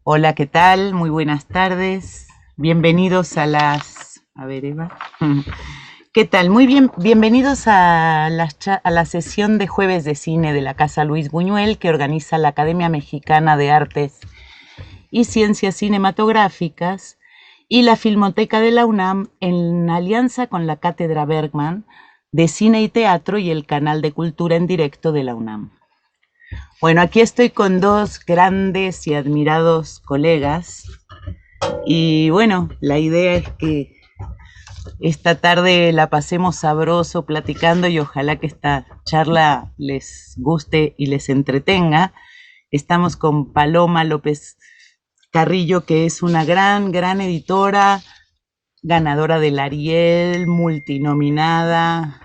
Hola, ¿qué tal? Muy buenas tardes. Bienvenidos a las... A ver, Eva. ¿Qué tal? Muy bien, bienvenidos a a la sesión de jueves de cine de la Casa Luis Buñuel que organiza la Academia Mexicana de Artes y Ciencias Cinematográficas y la Filmoteca de la UNAM en alianza con la Cátedra Bergman de Cine y Teatro y el Canal de Cultura en Directo de la UNAM. Bueno, aquí estoy con dos grandes y admirados colegas y bueno, la idea es que esta tarde la pasemos sabroso platicando y ojalá que esta charla les guste y les entretenga. Estamos con Paloma López Carrillo, que es una gran editora, ganadora del Ariel, multinominada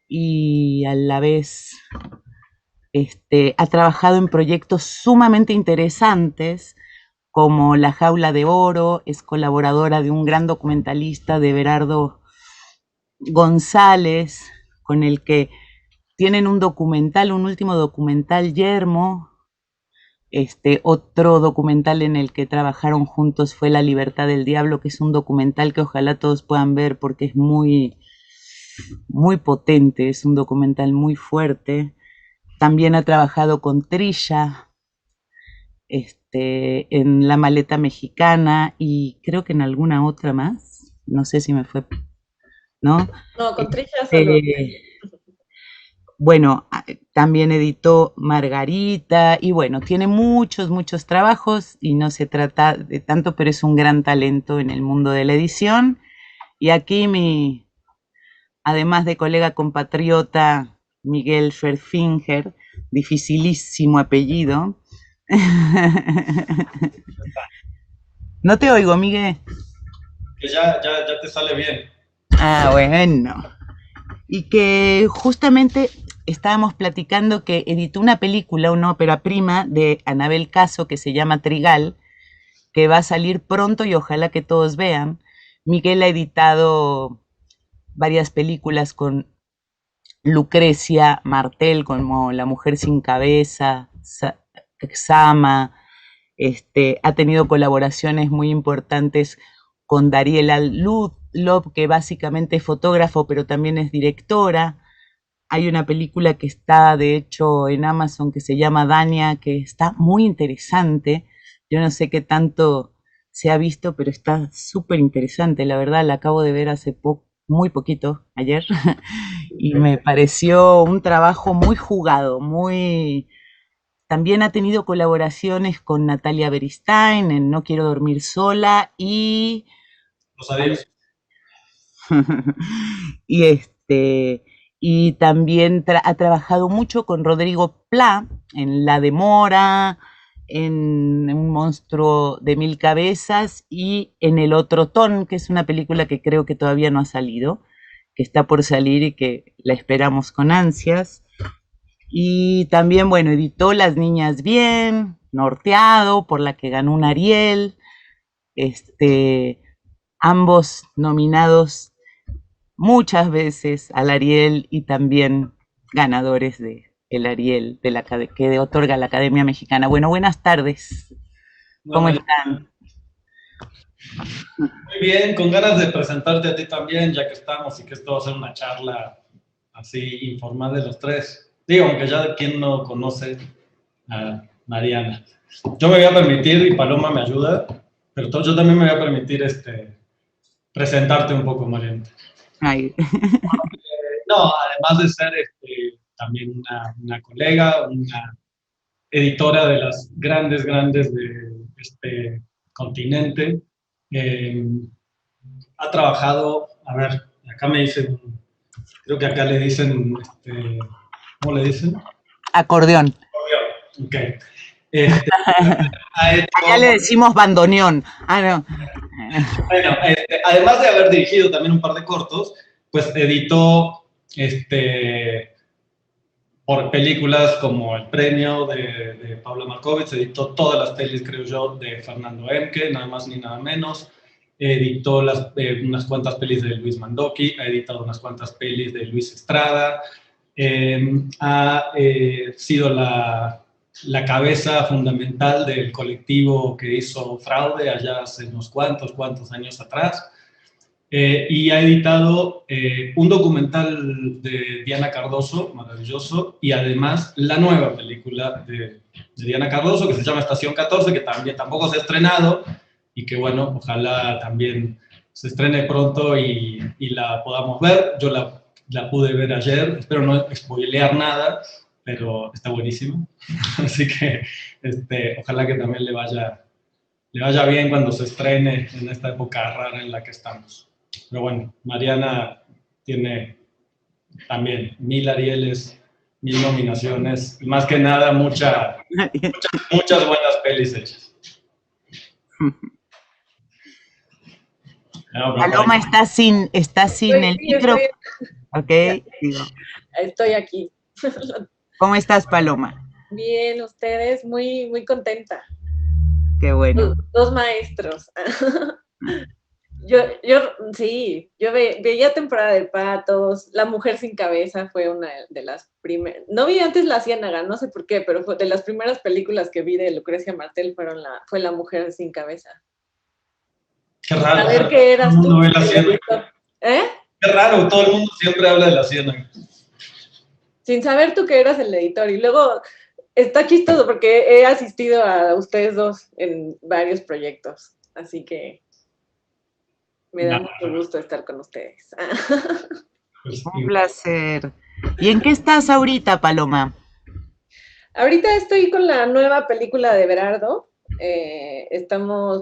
y a la vez ha trabajado en proyectos sumamente interesantes como La Jaula de Oro, es colaboradora de un gran documentalista de Berardo González, con el que tienen un documental, un último documental, Yermo. Otro documental en el que trabajaron juntos fue La Libertad del Diablo, que es un documental que ojalá todos puedan ver porque es muy potente, es un documental muy fuerte. También ha trabajado con Trilla, en La Maleta Mexicana y creo que en alguna otra más. No sé si me fue, ¿no? No, con Trisha solo. Este, bueno, también editó Margarita y bueno, tiene muchos trabajos y no se trata de tanto, pero es un gran talento en el mundo de la edición. Y aquí además de colega compatriota, Miguel Scherfinger, dificilísimo apellido. No te oigo, Miguel. Que ya te sale bien. Ah, bueno. Y que justamente estábamos platicando que editó una película, una ópera prima de Anabel Caso que se llama Trigal, que va a salir pronto y ojalá que todos vean. Miguel ha editado varias películas con Lucrecia Martel, como La Mujer sin Cabeza, Sama, ha tenido colaboraciones muy importantes con Dariela Lub, que básicamente es fotógrafo, pero también es directora. Hay una película que está, de hecho, en Amazon que se llama Dania, que está muy interesante. Yo no sé qué tanto se ha visto, pero está súper interesante. La verdad, la acabo de ver hace muy poquito, ayer, y me pareció un trabajo muy jugado, muy... También ha tenido colaboraciones con Natalia Beristain en No quiero dormir sola y Los adiós. y y también ha trabajado mucho con Rodrigo Pla en La Demora, en Un monstruo de mil cabezas y en El otro ton, que es una película que creo que todavía no ha salido, que está por salir y que la esperamos con ansias. Y también, bueno, editó Las Niñas Bien, Norteado, por la que ganó un Ariel, este, ambos nominados muchas veces al Ariel y también ganadores de el Ariel de que otorga la Academia Mexicana. Bueno, buenas tardes. Bueno, ¿Cómo están? muy bien, con ganas de presentarte a ti también, ya que estamos y que esto va a ser una charla así informal de los tres. Digo, aunque ya quien no conoce a Mariana. Yo me voy a permitir, y Paloma me ayuda, pero yo también me voy a permitir presentarte un poco, Mariana. Ay, No, además de ser también una colega, una editora de las grandes de este continente. Eh, Ha trabajado, a ver, acá me dicen, creo que acá le dicen, ¿cómo le dicen? acordeón. Ok. Este, ha Allá hecho, le decimos bandoneón. Ah, no. bueno, además de haber dirigido también un par de cortos, pues editó por películas como El Premio de Pablo Markovits, editó todas las pelis, creo yo, de Fernando Emke, nada más ni nada menos. Editó unas cuantas pelis de Luis Mandoki, ha editado unas cuantas pelis de Luis Estrada. Ha sido la cabeza fundamental del colectivo que hizo Fraude allá hace unos cuantos años atrás. Y ha editado un documental de Diana Cardoso, maravilloso, y además la nueva película de Diana Cardoso, que se llama Estación 14, que también tampoco se ha estrenado, y que bueno, ojalá también se estrene pronto y la podamos ver. Yo la pude ver ayer, espero no spoilear nada, pero está buenísimo. Así que ojalá que también le vaya bien cuando se estrene en esta época rara en la que estamos. Pero bueno, Mariana tiene también 1000 Arieles, 1000 nominaciones, y más que nada muchas buenas pelis hechas. No, Paloma está sin el micro. Ok. Estoy aquí. ¿Cómo estás, Paloma? Bien, ustedes, muy, muy contenta. Qué bueno. Dos maestros. Yo veía Temporada de Patos, La Mujer Sin Cabeza fue una de las primeras, no vi antes La Ciénaga, no sé por qué, pero fue de las primeras películas que vi de Lucrecia Martel fue La Mujer Sin Cabeza. Qué raro. A ver qué eras tú. No ve La Ciénaga. Qué raro, todo el mundo siempre habla de La Ciénaga. Sin saber tú que eras el editor, y luego está chistoso porque he asistido a ustedes dos en varios proyectos, así que me da mucho gusto estar con ustedes. Un placer. ¿Y en qué estás ahorita, Paloma? Ahorita estoy con la nueva película de Berardo.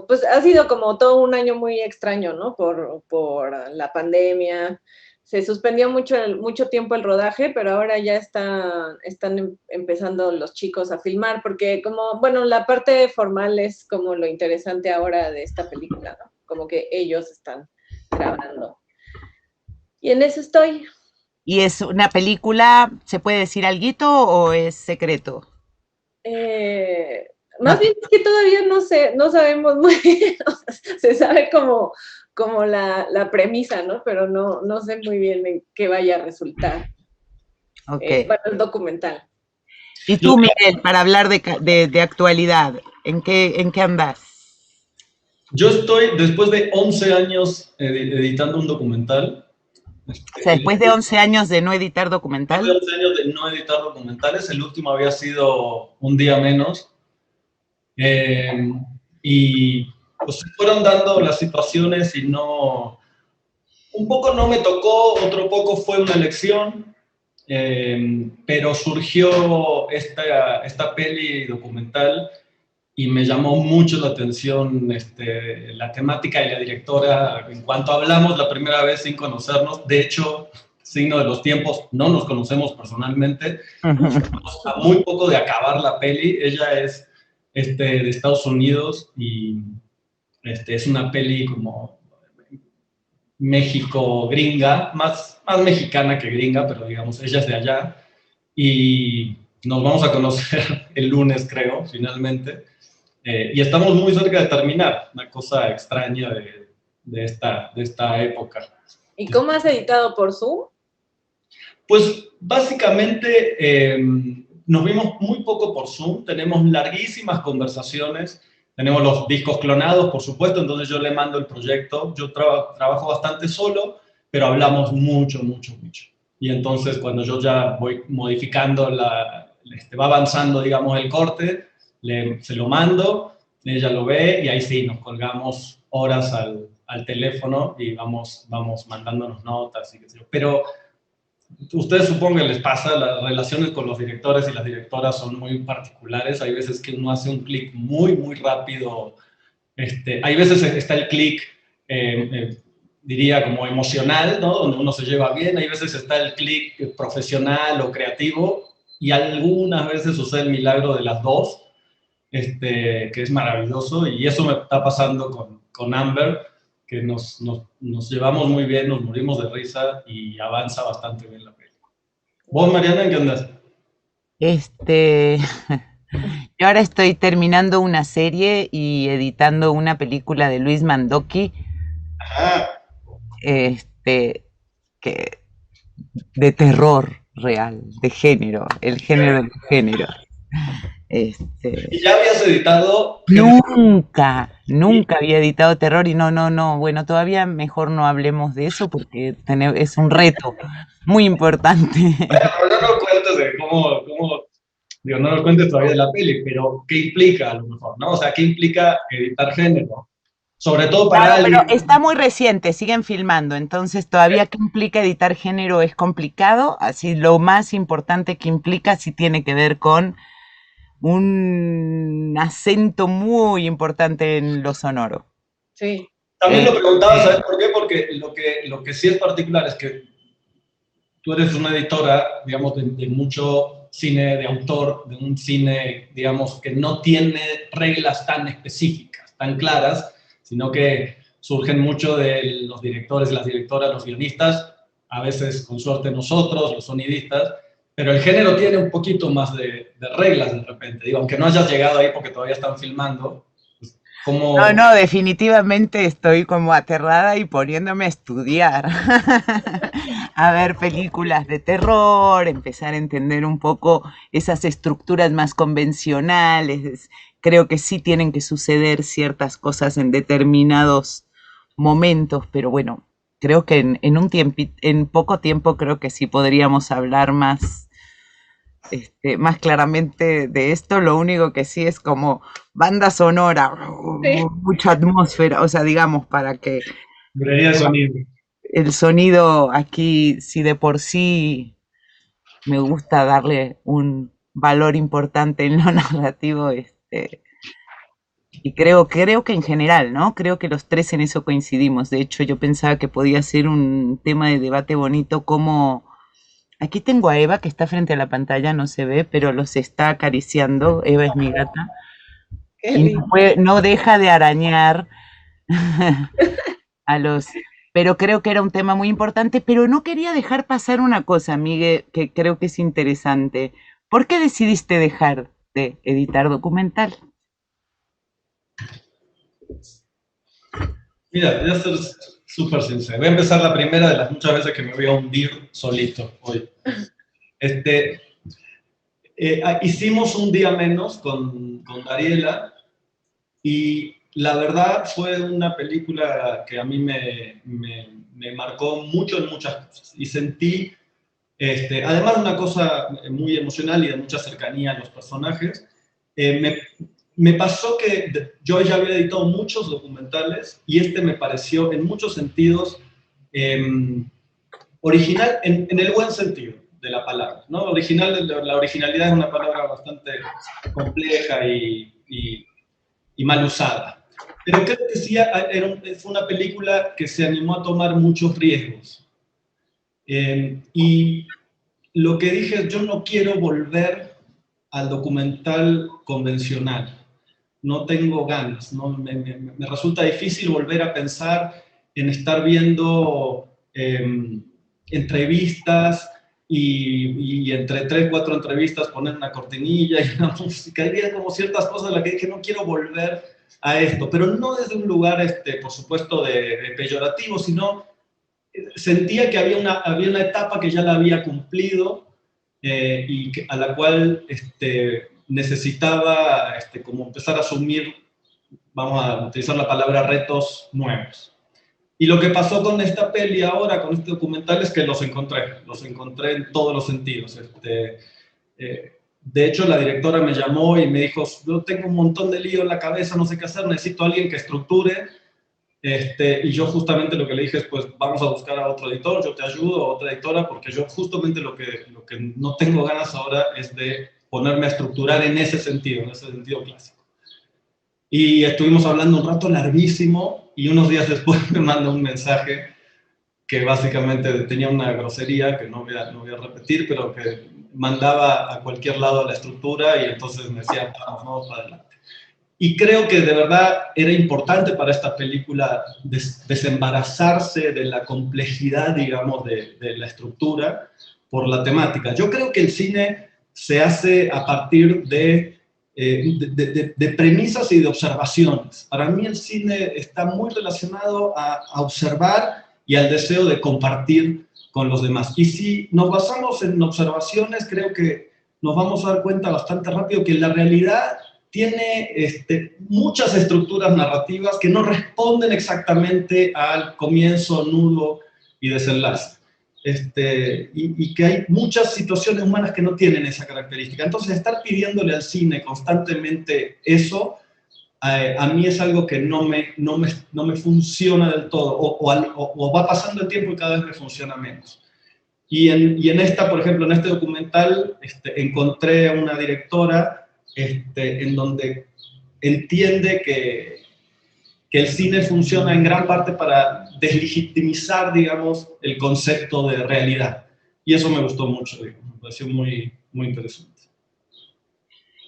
Pues ha sido como todo un año muy extraño, ¿no? Por la pandemia. Se suspendió mucho tiempo el rodaje, pero ahora ya están empezando los chicos a filmar, porque la parte formal es como lo interesante ahora de esta película, ¿no? Como que ellos están grabando. Y en eso estoy. ¿Y es una película, se puede decir alguito o es secreto? Más bien es que todavía no sabemos muy bien, se sabe como la premisa, ¿no? Pero no sé muy bien en qué vaya a resultar. Okay. El documental. ¿Y tú, Miguel, para hablar de actualidad, ¿en qué andas? Yo estoy, después de 11 años editando un documental. O sea, después de 11 años de no editar documental. Después de 11 años de no editar documentales, el último había sido Un Día Menos. Y pues se fueron dando las situaciones y un poco no me tocó, otro poco fue una elección, pero surgió esta peli documental y me llamó mucho la atención la temática y la directora. En cuanto hablamos la primera vez sin conocernos, de hecho, signo de los tiempos, no nos conocemos personalmente, estamos a muy poco de acabar la peli. Ella es de Estados Unidos y es una peli como México gringa, más mexicana que gringa, pero digamos, ella es de allá, y nos vamos a conocer el lunes, creo, finalmente, y estamos muy cerca de terminar, una cosa extraña de esta época. ¿Y cómo has editado por Zoom? Pues básicamente nos vimos muy poco por Zoom, tenemos larguísimas conversaciones, tenemos los discos clonados, por supuesto, entonces yo le mando el proyecto, yo trabajo bastante solo, pero hablamos mucho. Y entonces cuando yo ya voy modificando, va avanzando, digamos, el corte, se lo mando, ella lo ve y ahí sí, nos colgamos horas al teléfono y vamos mandándonos notas y qué sé yo. Pero ustedes supongo que les pasa, las relaciones con los directores y las directoras son muy particulares. Hay veces que uno hace un clic muy rápido. Hay veces está el clic, diría, como emocional, ¿no? Donde uno se lleva bien. Hay veces está el clic profesional o creativo. Y algunas veces sucede el milagro de las dos, que es maravilloso. Y eso me está pasando con Amber, que nos llevamos muy bien, nos morimos de risa y avanza bastante bien la película. ¿Vos, Mariana, en qué andas? Yo ahora estoy terminando una serie y editando una película de Luis Mandoki. Ajá. De terror real, de género, el género del género. ¿Y ya habías editado género? Nunca había editado terror y no. Bueno, todavía mejor no hablemos de eso porque es un reto muy importante. Bueno, pero no nos cuentes de digo, no nos cuentes todavía de la peli, pero ¿qué implica a lo mejor, no? O sea, ¿qué implica editar género? Sobre todo para Claro, pero alguien. está muy reciente, siguen filmando, entonces todavía qué implica editar género es complicado, así lo más importante que implica sí tiene que ver con un acento muy importante en lo sonoro. Sí. También lo preguntaba, Este, ¿sabes por qué? Porque lo que sí es particular es que tú eres una editora, digamos, de mucho cine de autor, de un cine, digamos, que no tiene reglas tan específicas, tan claras, sino que surgen mucho de los directores, las directoras, los guionistas, a veces con suerte nosotros, los sonidistas, pero el género tiene un poquito más de reglas de repente. Digo, aunque no hayas llegado ahí porque todavía están filmando, pues, ¿cómo? no, definitivamente estoy como aterrada y poniéndome a estudiar, a ver películas de terror, empezar a entender un poco esas estructuras más convencionales. Creo que sí tienen que suceder ciertas cosas en determinados momentos, pero bueno, creo que en poco tiempo creo que sí podríamos hablar más claramente de esto. Lo único que sí es como banda sonora, Sí. mucha atmósfera, o sea, digamos, para que Librería de sonido. el sonido aquí, si de por sí me gusta darle un valor importante en lo narrativo, y creo que en general, ¿no? Creo que los tres en eso coincidimos. De hecho, yo pensaba que podía ser un tema de debate bonito como... Aquí tengo a Eva que está frente a la pantalla, no se ve, pero los está acariciando. Eva es mi gata. Qué Y lindo. no deja de arañar a los... Pero creo que era un tema muy importante, pero no quería dejar pasar una cosa, Miguel, que creo que es interesante. ¿Por qué decidiste dejar de editar documental? Mira, voy a ser súper sincero. Voy a empezar la primera de las muchas veces que me voy a hundir solito hoy. Este, hicimos un día menos con Dariela y la verdad fue una película que a mí me marcó mucho en muchas cosas y sentí, además de una cosa muy emocional y de mucha cercanía a los personajes, me pasó que yo ya había editado muchos documentales y este me pareció en muchos sentidos eh, original en el buen sentido de la palabra, ¿no? La originalidad es una palabra bastante compleja y mal usada. Pero creo que sí fue una película que se animó a tomar muchos riesgos. Y lo que dije es, yo no quiero volver al documental convencional. No tengo ganas, ¿no? Me resulta difícil volver a pensar en estar viendo entrevistas y entre 3, 4 entrevistas poner una cortinilla y una música. Había como ciertas cosas en las que dije, no quiero volver a esto, pero no desde un lugar, por supuesto, de peyorativo, sino sentía que había una etapa que ya la había cumplido y a la cual necesitaba como empezar a asumir, vamos a utilizar la palabra retos nuevos. Y lo que pasó con esta peli ahora, con este documental, es que los encontré en todos los sentidos. De hecho, la directora me llamó y me dijo, yo tengo un montón de lío en la cabeza, no sé qué hacer, necesito a alguien que estructure. Y yo justamente lo que le dije es, pues vamos a buscar a otro editor, yo te ayudo, a otra editora, porque yo justamente lo que no tengo ganas ahora es de ponerme a estructurar en ese sentido clásico. Y estuvimos hablando un rato larguísimo y unos días después me manda un mensaje que básicamente tenía una grosería que no voy a repetir, pero que mandaba a cualquier lado la estructura y entonces me decía, vamos para adelante. Y creo que de verdad era importante para esta película desembarazarse de la complejidad, digamos, de la estructura por la temática. Yo creo que el cine se hace a partir de premisas y de observaciones. Para mí el cine está muy relacionado a observar y al deseo de compartir con los demás. Y si nos basamos en observaciones, creo que nos vamos a dar cuenta bastante rápido que la realidad tiene muchas estructuras narrativas que no responden exactamente al comienzo, nudo y desenlace. Y que hay muchas situaciones humanas que no tienen esa característica. Entonces, estar pidiéndole al cine constantemente eso, a mí es algo que no me funciona del todo, o va pasando el tiempo y cada vez me funciona menos. Y en esta, por ejemplo, en este documental, encontré a una directora en donde entiende que el cine funciona en gran parte para deslegitimizar, digamos, el concepto de realidad. Y eso me gustó mucho, digamos, me pareció muy, muy interesante.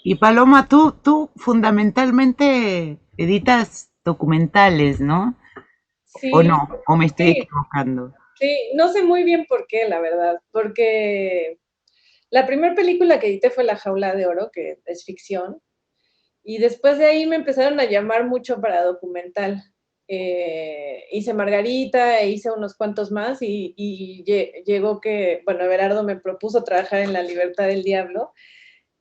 Y Paloma, tú fundamentalmente editas documentales, ¿no? ¿O no? Sí, ¿O me estoy sí, equivocando? sí, no sé muy bien por qué, la verdad, porque la primera película que edité fue La Jaula de Oro, que es ficción, y después de ahí me empezaron a llamar mucho para documental. Hice Margarita e hice unos cuantos más y llegó que, bueno, Everardo me propuso trabajar en La Libertad del Diablo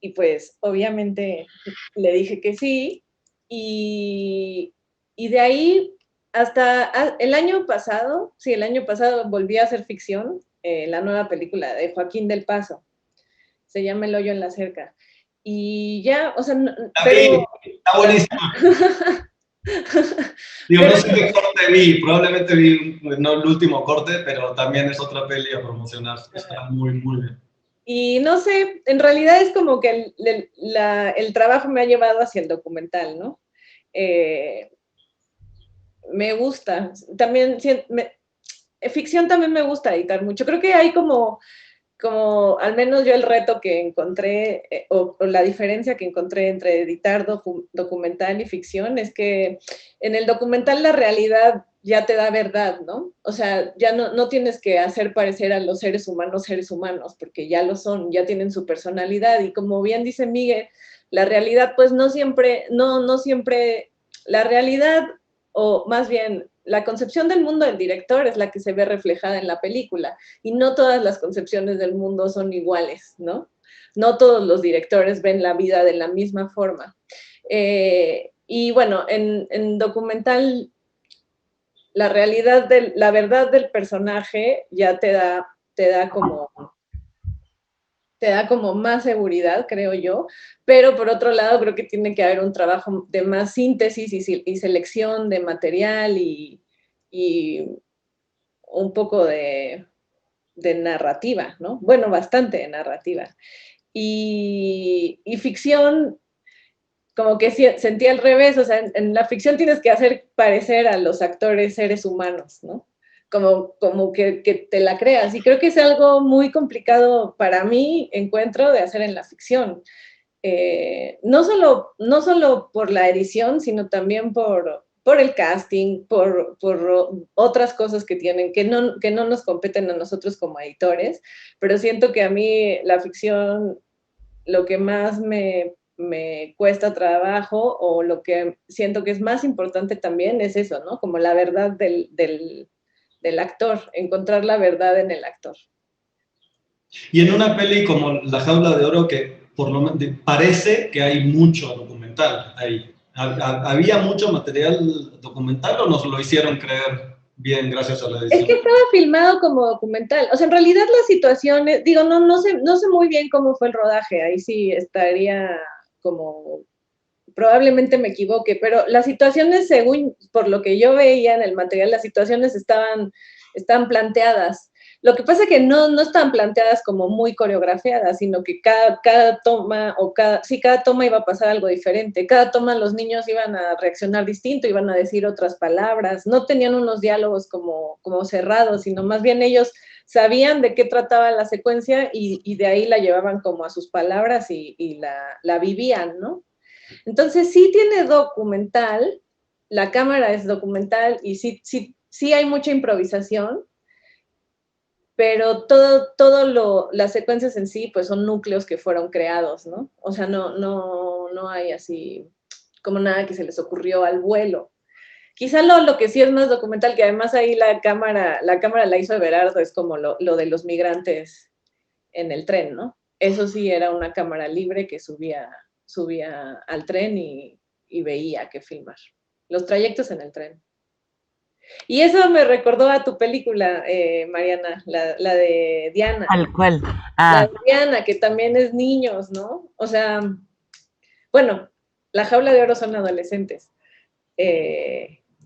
y pues obviamente le dije que sí y de ahí hasta el año pasado, sí, el año pasado volví a hacer ficción, la nueva película de Joaquín del Paso, se llama El hoyo en la cerca. Y ya, o sea, pero... Está buenísimo. Digo, no pero sé qué corte vi, probablemente vi no el último corte, pero también es otra peli a promocionar. Está muy, muy bien. y no sé, en realidad es como que el trabajo me ha llevado hacia el documental, ¿no? Eh, me gusta, también, ficción también me gusta editar mucho. Creo que hay como al menos yo el reto que encontré, o la diferencia que encontré entre editar documental y ficción es que en el documental la realidad ya te da verdad, ¿no? O sea, ya no tienes que hacer parecer a los seres humanos, porque ya lo son, ya tienen su personalidad. Y como bien dice Miguel, la realidad, pues no siempre, la realidad, o más bien, la concepción del mundo del director es la que se ve reflejada en la película y no todas las concepciones del mundo son iguales, ¿no? No todos los directores ven la vida de la misma forma. Y bueno, en documental, la verdad del personaje ya te da como más seguridad, creo yo, pero por otro lado creo que tiene que haber un trabajo de más síntesis y selección de material y un poco de narrativa, ¿no? Bueno, bastante de narrativa. Y ficción, como que sentí al revés, o sea, en la ficción tienes que hacer parecer a los actores seres humanos, ¿no? Como que te la creas. Y creo que es algo muy complicado para mí, encuentro, de hacer en la ficción. No solo por la edición, sino también por el casting, por otras cosas que tienen, que no nos competen a nosotros como editores, pero siento que a mí la ficción, lo que más me cuesta trabajo o lo que siento que es más importante también es eso, ¿no? Como la verdad del actor, encontrar la verdad en el actor. Y en una peli como La Jaula de Oro, que por lo menos parece que hay mucho documental ahí. ¿Había mucho material documental o nos lo hicieron creer bien gracias a la Es que edición? estaba filmado como documental. O sea, en realidad las situaciones, digo, no sé muy bien cómo fue el rodaje, ahí sí estaría como, probablemente me equivoque, pero las situaciones, según por lo que yo veía en el material, las situaciones estaban planteadas. Lo que pasa es que no estaban planteadas como muy coreografiadas, sino que cada toma, cada toma iba a pasar algo diferente. Cada toma los niños iban a reaccionar distinto, iban a decir otras palabras, no tenían unos diálogos como cerrados, sino más bien ellos sabían de qué trataba la secuencia y de ahí la llevaban como a sus palabras y la vivían, ¿no? Entonces sí tiene documental, la cámara es documental y sí hay mucha improvisación, pero las secuencias en sí pues son núcleos que fueron creados, ¿no? O sea, no hay así como nada que se les ocurrió al vuelo. Quizá lo que sí es más documental, que además ahí la cámara la hizo Everardo, es como lo de los migrantes en el tren, ¿no? eso sí era una cámara libre que subía al tren y veía qué filmar. Los trayectos en el tren. Y eso me recordó a tu película, Mariana, la de Diana. Al cual. La Ah, de Diana, que también es niños, ¿no? O sea, bueno, La Jaula de Oro son adolescentes.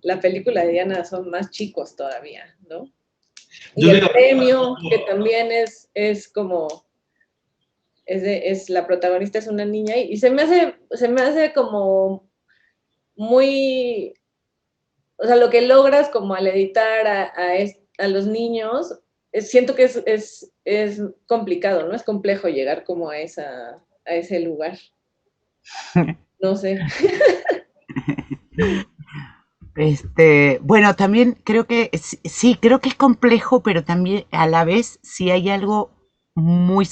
La película de Diana son más chicos todavía, ¿no? Yo Y le el iba a premio, que preguntar, también es como, la protagonista es una niña y se me hace como muy, o sea, lo que logras como al editar a los niños, siento que es complicado, ¿no? Es complejo llegar como a ese lugar. No sé. Bueno, también creo que sí, creo que es complejo, pero también a la vez sí hay algo muy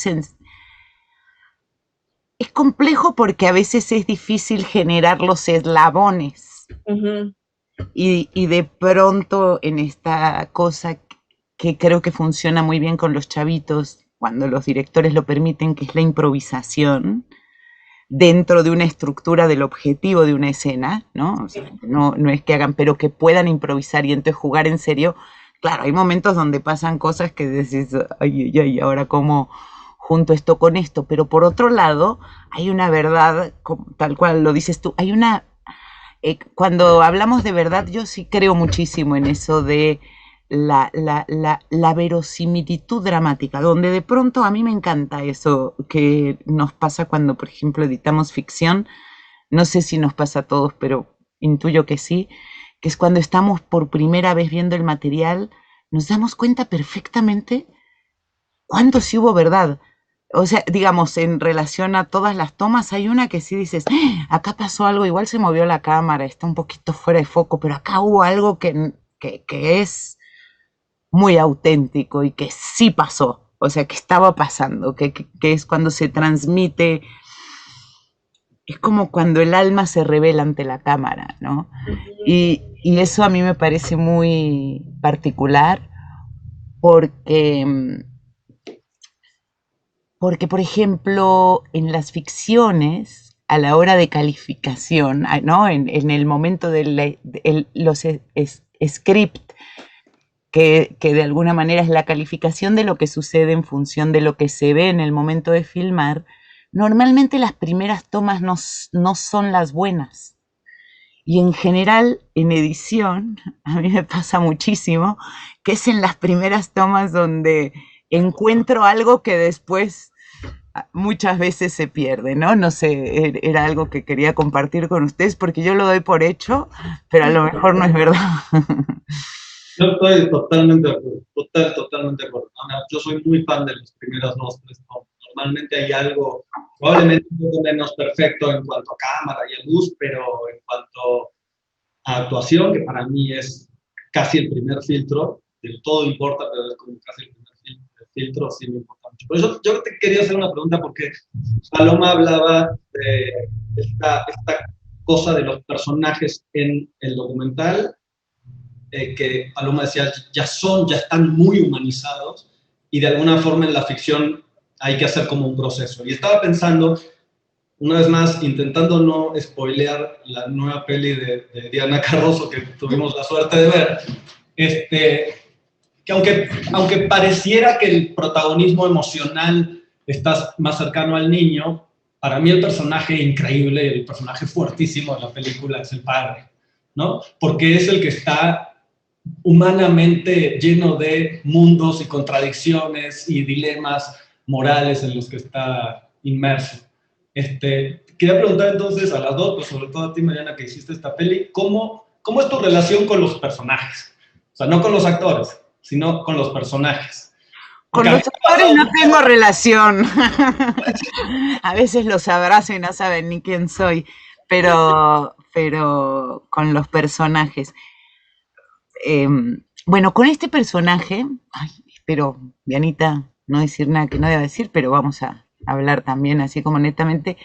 es complejo porque a veces es difícil generar los eslabones Uh-huh. y de pronto en esta cosa que creo que funciona muy bien con los chavitos cuando los directores lo permiten, que es la improvisación dentro de una estructura del objetivo de una escena, ¿no? O sea, no es que hagan, pero que puedan improvisar y entonces jugar en serio. Claro, hay momentos donde pasan cosas que decís, ay, ay, ay, ahora cómo junto esto con esto, pero por otro lado, hay una verdad, tal cual lo dices tú, hay una, cuando hablamos de verdad, yo sí creo muchísimo en eso de la verosimilitud dramática, donde de pronto a mí me encanta eso que nos pasa cuando, por ejemplo, editamos ficción. No sé si nos pasa a todos, pero intuyo que sí, que es cuando estamos por primera vez viendo el material, nos damos cuenta perfectamente cuándo sí hubo verdad. O sea, digamos, en relación a todas las tomas, hay una que sí dices, "Ah, acá pasó algo, igual se movió la cámara, está un poquito fuera de foco, pero acá hubo algo que es muy auténtico y que sí pasó, o sea, que estaba pasando, que es cuando se transmite, es como cuando el alma se revela ante la cámara, ¿no? Y eso a mí me parece muy particular porque, porque, por ejemplo, en las ficciones, a la hora de calificación, ¿no? En el momento de los script, que de alguna manera es la calificación de lo que sucede en función de lo que se ve en el momento de filmar, normalmente las primeras tomas no son las buenas. Y en general, en edición, a mí me pasa muchísimo, que es en las primeras tomas donde encuentro algo que después muchas veces se pierde, ¿no? No sé, era algo que quería compartir con ustedes porque yo lo doy por hecho, pero a lo mejor no es verdad. yo estoy totalmente de acuerdo, totalmente de acuerdo. Yo soy muy fan de las primeras dos, tres tomas. Normalmente hay algo, probablemente un poco menos perfecto en cuanto a cámara y a luz, pero en cuanto a actuación, que para mí es casi el primer filtro, del todo importa, pero es como casi el primer filtro, sí me importa mucho. Por eso yo te quería hacer una pregunta porque Paloma hablaba de esta cosa de los personajes en el documental, que Paloma decía, ya están muy humanizados y de alguna forma en la ficción hay que hacer como un proceso. Y estaba pensando, una vez más, intentando no spoilear la nueva peli de Diana Carroso que tuvimos la suerte de ver, que aunque pareciera que el protagonismo emocional está más cercano al niño, para mí el personaje increíble, el personaje fuertísimo de la película es el padre, ¿no? Porque es el que está humanamente lleno de mundos y contradicciones y dilemas morales en los que está inmerso. Quería preguntar entonces a las dos, pero sobre todo a ti, Mariana, que hiciste esta peli, ¿cómo es tu relación con los personajes? O sea, no con los actores, sino con los personajes. Con Porque a mí los actores no tengo relación. A veces los abrazo y no saben ni quién soy, pero con los personajes. Eh, bueno, con este personaje, ay, espero, Dianita, no decir nada que no deba decir, pero vamos a hablar también así como netamente.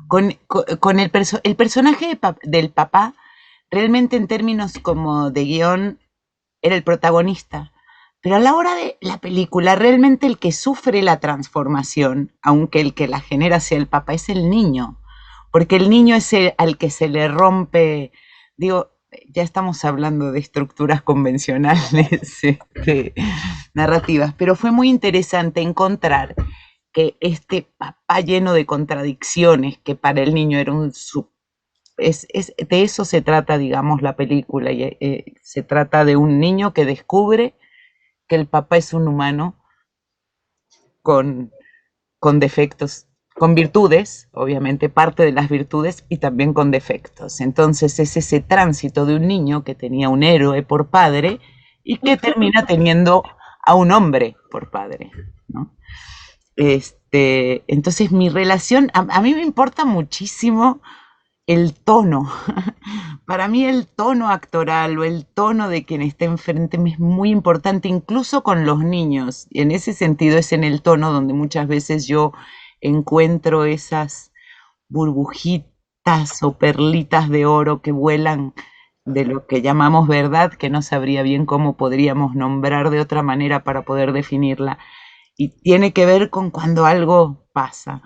Con el personaje del papá, realmente en términos como de guión, era el protagonista, Pero a la hora de la película, realmente el que sufre la transformación, aunque el que la genera sea el papá, es el niño. Porque el niño es al que se le rompe, digo, ya estamos hablando de estructuras convencionales, narrativas, pero fue muy interesante encontrar que este papá lleno de contradicciones, que para el niño era de eso se trata, digamos, la película, y se trata de un niño que descubre que el papá es un humano con, con defectos, con virtudes, obviamente parte de las virtudes, y también con defectos. Entonces es ese tránsito de un niño que tenía un héroe por padre y que termina teniendo a un hombre por padre, ¿no? Entonces mi relación, a mí me importa muchísimo el tono. Para mí el tono actoral o el tono de quien está enfrente me es muy importante, incluso con los niños. Y en ese sentido es en el tono donde muchas veces yo encuentro esas burbujitas o perlitas de oro que vuelan de lo que llamamos verdad, que no sabría bien cómo podríamos nombrar de otra manera para poder definirla. Y tiene que ver con cuando algo pasa.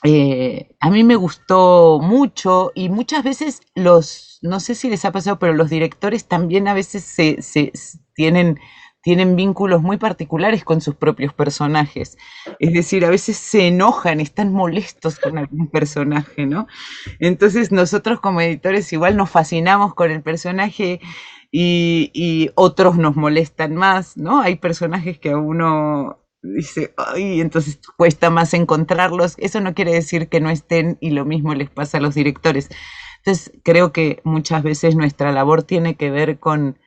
A mí me gustó mucho y muchas veces no sé si les ha pasado, pero los directores también a veces tienen vínculos muy particulares con sus propios personajes. Es decir, a veces se enojan, están molestos con algún personaje, ¿no? Entonces nosotros como editores igual nos fascinamos con el personaje y otros nos molestan más, ¿no? Hay personajes que a uno dice, ay, entonces cuesta más encontrarlos. Eso no quiere decir que no estén y lo mismo les pasa a los directores. Entonces creo que muchas veces nuestra labor tiene que ver con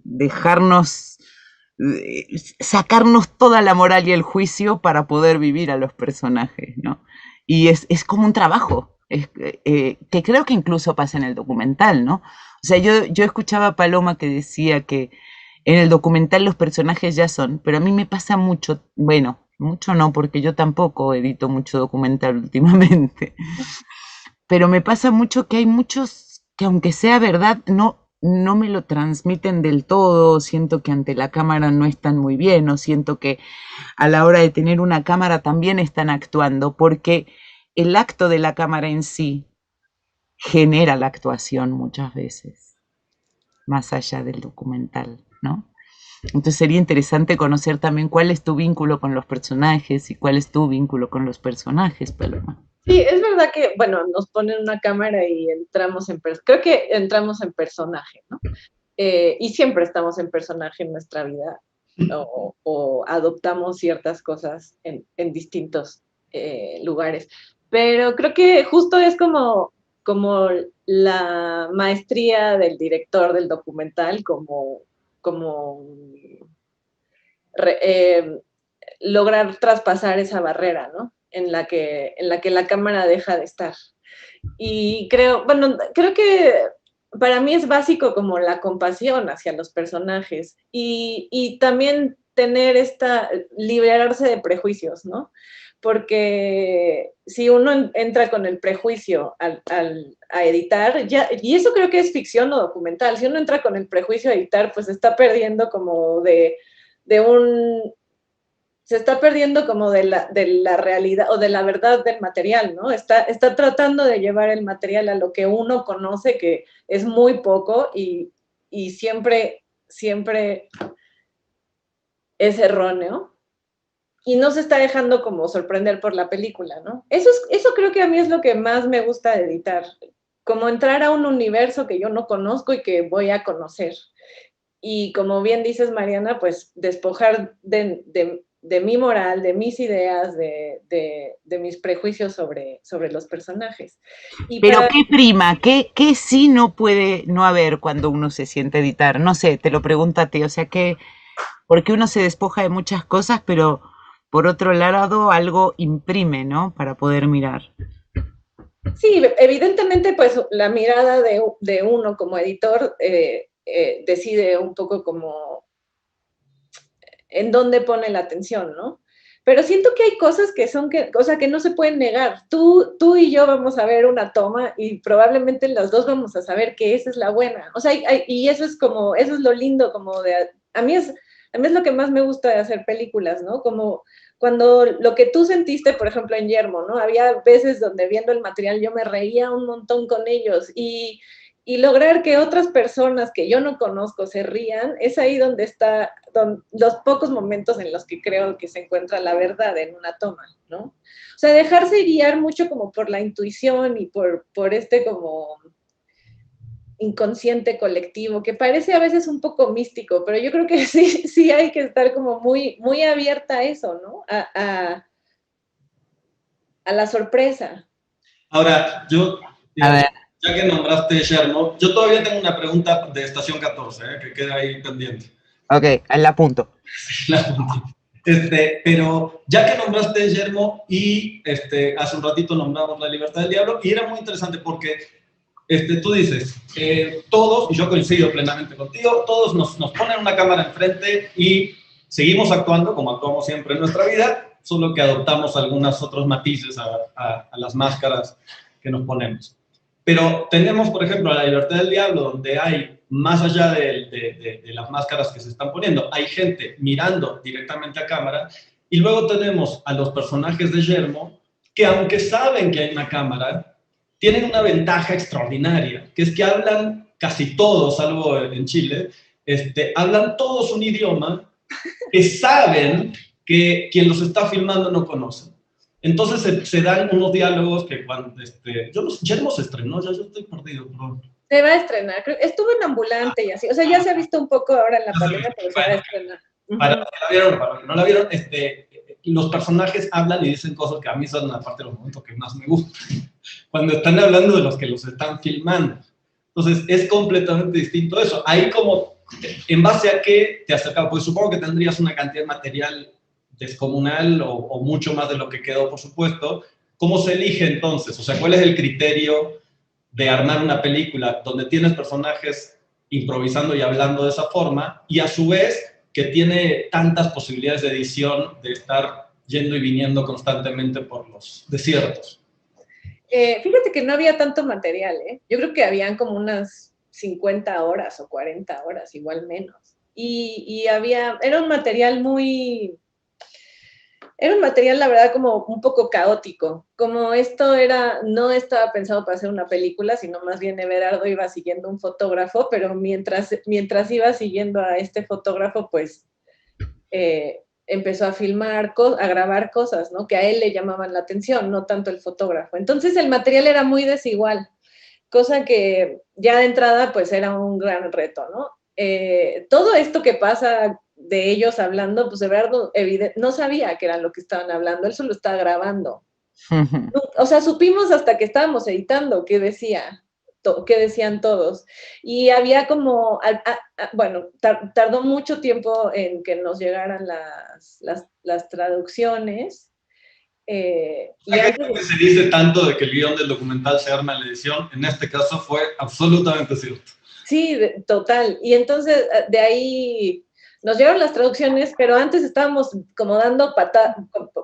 dejarnos, sacarnos toda la moral y el juicio para poder vivir a los personajes, ¿no? Y es como un trabajo, que creo que incluso pasa en el documental, ¿no? O sea, yo escuchaba a Paloma que decía que en el documental los personajes ya son, pero a mí me pasa mucho, bueno, mucho no, porque yo tampoco edito mucho documental últimamente, pero me pasa mucho que hay muchos que aunque sea verdad, no me lo transmiten del todo, siento que ante la cámara no están muy bien, o siento que a la hora de tener una cámara también están actuando, porque el acto de la cámara en sí genera la actuación muchas veces, más allá del documental, ¿no? Entonces sería interesante conocer también cuál es tu vínculo con los personajes y cuál es tu vínculo con los personajes, Paloma. Sí, es verdad que, bueno, nos ponen una cámara y entramos creo que entramos en personaje, ¿no? Y siempre estamos en personaje en nuestra vida o adoptamos ciertas cosas en distintos lugares. Pero creo que justo es como la maestría del director del documental, como lograr traspasar esa barrera, ¿no? En la que la cámara deja de estar. Y creo que para mí es básico como la compasión hacia los personajes y también liberarse de prejuicios, ¿no? Porque si uno entra con el prejuicio a editar, y eso creo que es ficción o documental, si uno entra con el prejuicio a editar, pues está perdiendo como se está perdiendo como de la realidad o de la verdad del material, ¿no? Está tratando de llevar el material a lo que uno conoce, que es muy poco y siempre es erróneo. Y no se está dejando como sorprender por la película, ¿no? Eso creo que a mí es lo que más me gusta de editar, como entrar a un universo que yo no conozco y que voy a conocer. Y como bien dices, Mariana, pues despojar de mi moral, de mis ideas, de mis prejuicios sobre los personajes. Pero ¿qué prima? ¿Qué sí no puede no haber cuando uno se siente editar? No sé, te lo pregunto a ti, o sea, porque uno se despoja de muchas cosas, pero por otro lado algo imprime, ¿no? Para poder mirar. Sí, evidentemente, pues la mirada de uno como editor decide un poco como en dónde pone la atención, ¿no? pero siento que hay cosas que son, o sea, que no se pueden negar. Tú y yo vamos a ver una toma y probablemente los dos vamos a saber que esa es la buena. O sea, y eso es como, eso es lo lindo, como de, a mí es lo que más me gusta de hacer películas, ¿no? Como cuando lo que tú sentiste, por ejemplo, en Yermo, ¿no? Había veces donde viendo el material yo me reía un montón con ellos y lograr que otras personas que yo no conozco se rían, es ahí donde está los pocos momentos en los que creo que se encuentra la verdad en una toma, ¿no? O sea, dejarse guiar mucho como por la intuición y por este como inconsciente colectivo, que parece a veces un poco místico, pero yo creo que sí hay que estar como muy abierta a eso, ¿no? A la sorpresa. Ahora, yo, A ver, ya que nombraste Yermo, yo todavía tengo una pregunta de Estación 14, que queda ahí pendiente. ok, la apunto. Pero ya que nombraste Yermo y hace un ratito nombramos La Libertad del Diablo, y era muy interesante porque tú dices, todos, y yo coincido plenamente contigo, todos nos ponen una cámara enfrente y seguimos actuando como actuamos siempre en nuestra vida, solo que adoptamos algunos otros matices a las máscaras que nos ponemos. Pero tenemos, por ejemplo, La Libertad del Diablo, donde hay, más allá de las máscaras que se están poniendo, hay gente mirando directamente a cámara, y luego tenemos a los personajes de Yermo, que aunque saben que hay una cámara, tienen una ventaja extraordinaria, que es que hablan casi todos, salvo en Chile, hablan todos un idioma que saben que quien los está filmando no conoce. Entonces se dan unos diálogos que cuando, Yermo se estrenó, ya yo estoy perdido, perdón. Se va a estrenar, estuvo en Ambulante y así, o sea, ya se ha visto un poco ahora en la pandemia, pero se va a estrenar. Para los que la vieron, para los que no la vieron, los personajes hablan y dicen cosas que a mí son la parte de los momentos que más me gustan, cuando están hablando de los que los están filmando. Entonces, es completamente distinto eso. Ahí como, ¿en base a qué te acercabas? Pues supongo que tendrías una cantidad de material descomunal o mucho más de lo que quedó, por supuesto. ¿Cómo se elige entonces? O sea, ¿cuál es el criterio de armar una película donde tienes personajes improvisando y hablando de esa forma y a su vez que tiene tantas posibilidades de edición de estar yendo y viniendo constantemente por los desiertos? Fíjate que no había tanto material, ¿eh? Yo creo que habían como unas 50 horas o 40 horas, igual menos. Era un material la verdad, como un poco caótico. Como esto no estaba pensado para hacer una película, sino más bien Everardo iba siguiendo un fotógrafo, pero mientras iba siguiendo a este fotógrafo, pues empezó a filmar, a grabar cosas, ¿no? Que a él le llamaban la atención, no tanto el fotógrafo. Entonces el material era muy desigual, cosa que ya de entrada pues era un gran reto, ¿no? Todo esto que pasa de ellos hablando, pues Everardo no sabía que era lo que estaban hablando, él solo estaba grabando. O sea, supimos hasta que estábamos editando qué decían todos. Y había como, bueno, tardó mucho tiempo en que nos llegaran las traducciones. Y antes que se dice tanto de que el guión del documental se arma en la edición, en este caso fue absolutamente cierto. Sí, total. Y entonces de ahí nos llegaron las traducciones, pero antes estábamos como dando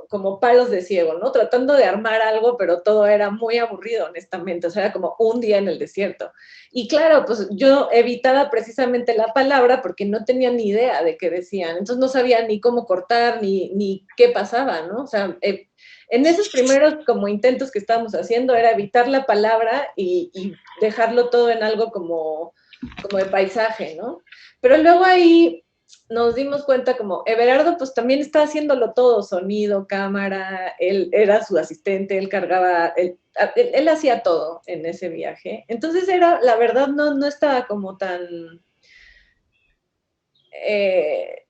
como palos de ciego, ¿no? Tratando de armar algo, pero todo era muy aburrido, honestamente. O sea, era como un día en el desierto. Y claro, pues yo evitaba precisamente la palabra porque no tenía ni idea de qué decían. Entonces no sabía ni cómo cortar, ni qué pasaba, ¿no? O sea, en esos primeros como intentos que estábamos haciendo era evitar la palabra y dejarlo todo en algo como de paisaje, ¿no? Pero luego ahí nos dimos cuenta como Everardo pues también está haciéndolo todo, sonido, cámara, él era su asistente, él cargaba, él hacía todo en ese viaje. Entonces la verdad no estaba como tan,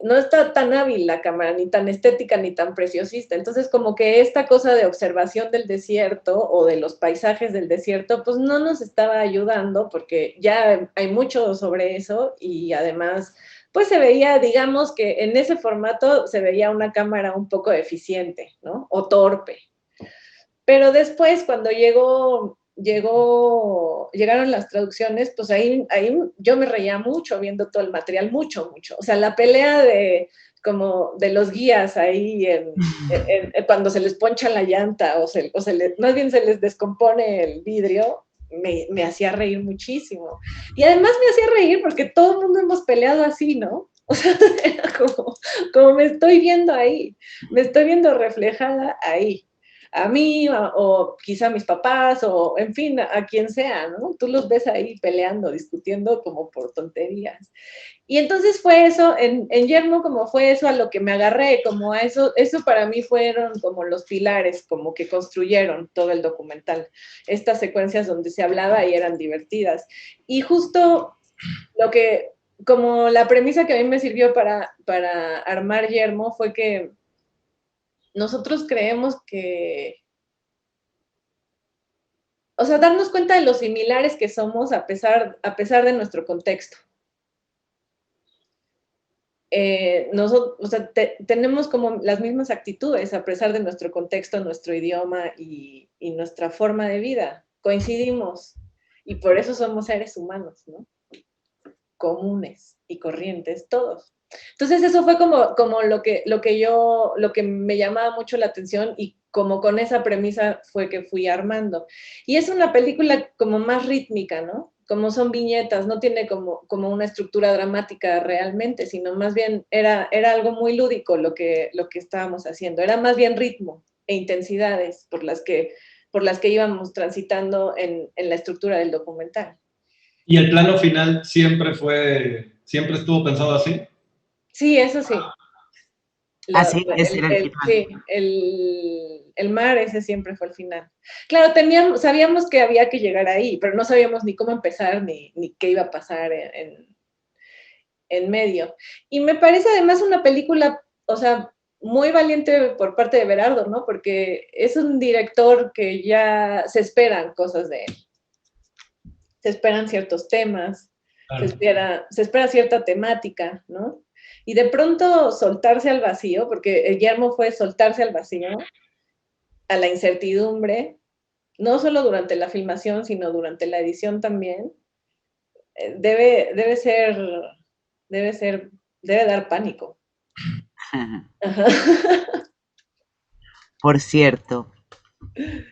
no está tan hábil la cámara, ni tan estética, ni tan preciosista. Entonces, como que esta cosa de observación del desierto o de los paisajes del desierto, pues no nos estaba ayudando porque ya hay mucho sobre eso y además, pues se veía, digamos que en ese formato se veía una cámara un poco eficiente, ¿no? O torpe. Pero después, cuando llegaron las traducciones, pues ahí yo me reía mucho viendo todo el material, mucho. O sea, la pelea de como de los guías ahí cuando se les poncha la llanta más bien se les descompone el vidrio, me hacía reír muchísimo. Y además me hacía reír porque todo el mundo hemos peleado así, ¿no? O sea, era como me estoy viendo ahí, me estoy viendo reflejada ahí. A mí, o quizá a mis papás, o en fin, a quien sea, ¿no? Tú los ves ahí peleando, discutiendo como por tonterías. Y entonces fue eso, en Yermo como fue eso a lo que me agarré, como a eso para mí fueron como los pilares, como que construyeron todo el documental. Estas secuencias donde se hablaba y eran divertidas. Y justo lo que, como la premisa que a mí me sirvió para armar Yermo fue que nosotros creemos que, o sea, darnos cuenta de lo similares que somos a pesar de nuestro contexto. Nosotros, o sea, tenemos como las mismas actitudes a pesar de nuestro contexto, nuestro idioma y nuestra forma de vida. Coincidimos y por eso somos seres humanos, ¿no? Comunes y corrientes, todos. Entonces eso fue como lo que me llamaba mucho la atención y como con esa premisa fue que fui armando. Y es una película como más rítmica, ¿no? Como son viñetas, no tiene como una estructura dramática realmente, sino más bien era algo muy lúdico lo que estábamos haciendo, era más bien ritmo e intensidades por las que íbamos transitando en la estructura del documental. ¿Y el plano final siempre estuvo pensado así? Sí, eso sí. Así ese era el final. Sí, el mar ese siempre fue el final. Claro, sabíamos que había que llegar ahí, pero no sabíamos ni cómo empezar ni qué iba a pasar en medio. Y me parece además una película, o sea, muy valiente por parte de Berardo, ¿no? Porque es un director que ya se esperan cosas de él. Se esperan ciertos temas, claro. se espera cierta temática, ¿no? Y de pronto soltarse al vacío, porque Guillermo fue soltarse al vacío, a la incertidumbre, no solo durante la filmación, sino durante la edición también, debe dar pánico. Ajá. Por cierto,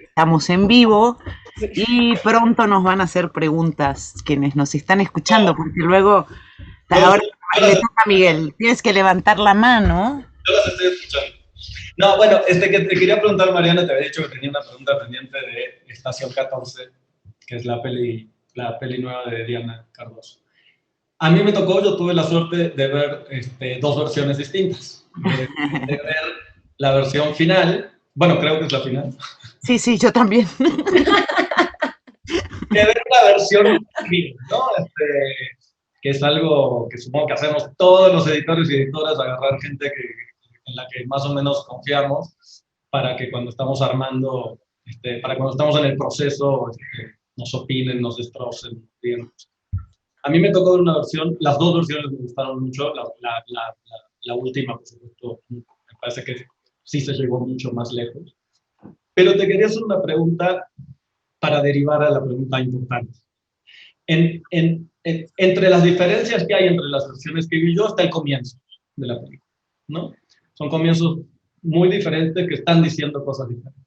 estamos en vivo y pronto nos van a hacer preguntas quienes nos están escuchando, porque luego ahora le toca a Miguel, tienes que levantar la mano. Yo las estoy escuchando. No, bueno, que te quería preguntar, Mariana, te había dicho que tenía una pregunta pendiente de Estación 14, que es la peli nueva de Diana Cardoso. A mí me tocó, yo tuve la suerte de ver dos versiones distintas. De ver la versión final, bueno, creo que es la final. Sí, yo también. De ver la versión final, ¿no? Que es algo que supongo que hacemos todos los editores y editoras, agarrar gente en la que más o menos confiamos para que cuando estamos armando, para cuando estamos en el proceso, nos opinen, nos destrocen. Digamos. A mí me tocó ver una versión, las dos versiones me gustaron mucho, la última, por supuesto, me parece que sí se llegó mucho más lejos. Pero te quería hacer una pregunta para derivar a la pregunta importante. Entre las diferencias que hay entre las versiones que vi yo está el comienzo de la película, ¿no? Son comienzos muy diferentes que están diciendo cosas diferentes.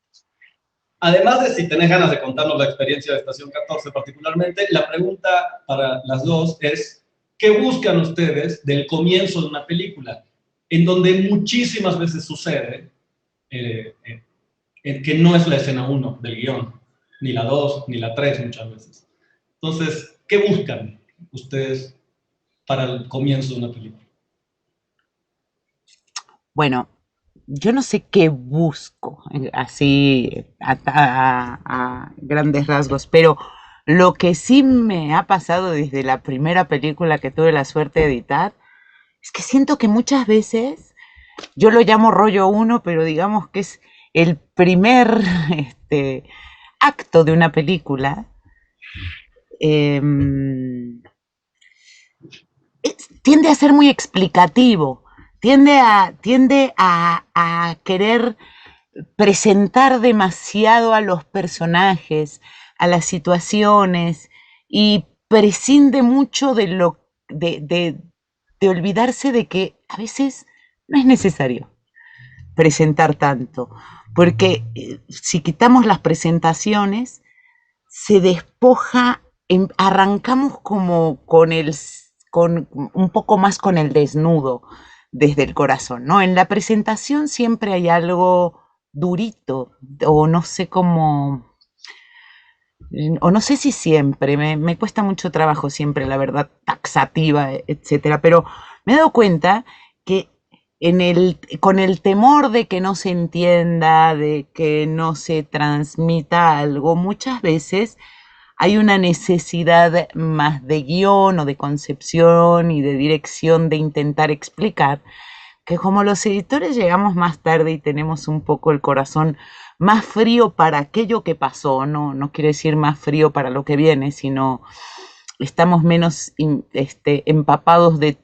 Además de si tenés ganas de contarnos la experiencia de Estación 14 particularmente, la pregunta para las dos es, ¿qué buscan ustedes del comienzo de una película? En donde muchísimas veces sucede que no es la escena 1 del guión, ni la 2, ni la 3 muchas veces. Entonces, ¿qué buscan ustedes para el comienzo de una película? Bueno, yo no sé qué busco, así a grandes rasgos, pero lo que sí me ha pasado desde la primera película que tuve la suerte de editar, es que siento que muchas veces, yo lo llamo rollo 1, pero digamos que es el primer acto de una película, tiende a ser muy explicativo, tiende a querer presentar demasiado a los personajes, a las situaciones, y prescinde mucho de olvidarse de que a veces no es necesario presentar tanto, porque si quitamos las presentaciones, se despoja, arrancamos como con un poco más con el desnudo desde el corazón, ¿no? En la presentación siempre hay algo durito, o no sé cómo, o no sé si siempre, me cuesta mucho trabajo siempre, la verdad, taxativa, etcétera, pero me he dado cuenta que con el temor de que no se entienda, de que no se transmita algo, muchas veces hay una necesidad más de guión o de concepción y de dirección de intentar explicar, que como los editores llegamos más tarde y tenemos un poco el corazón más frío para aquello que pasó, no quiere decir más frío para lo que viene, sino estamos menos empapados de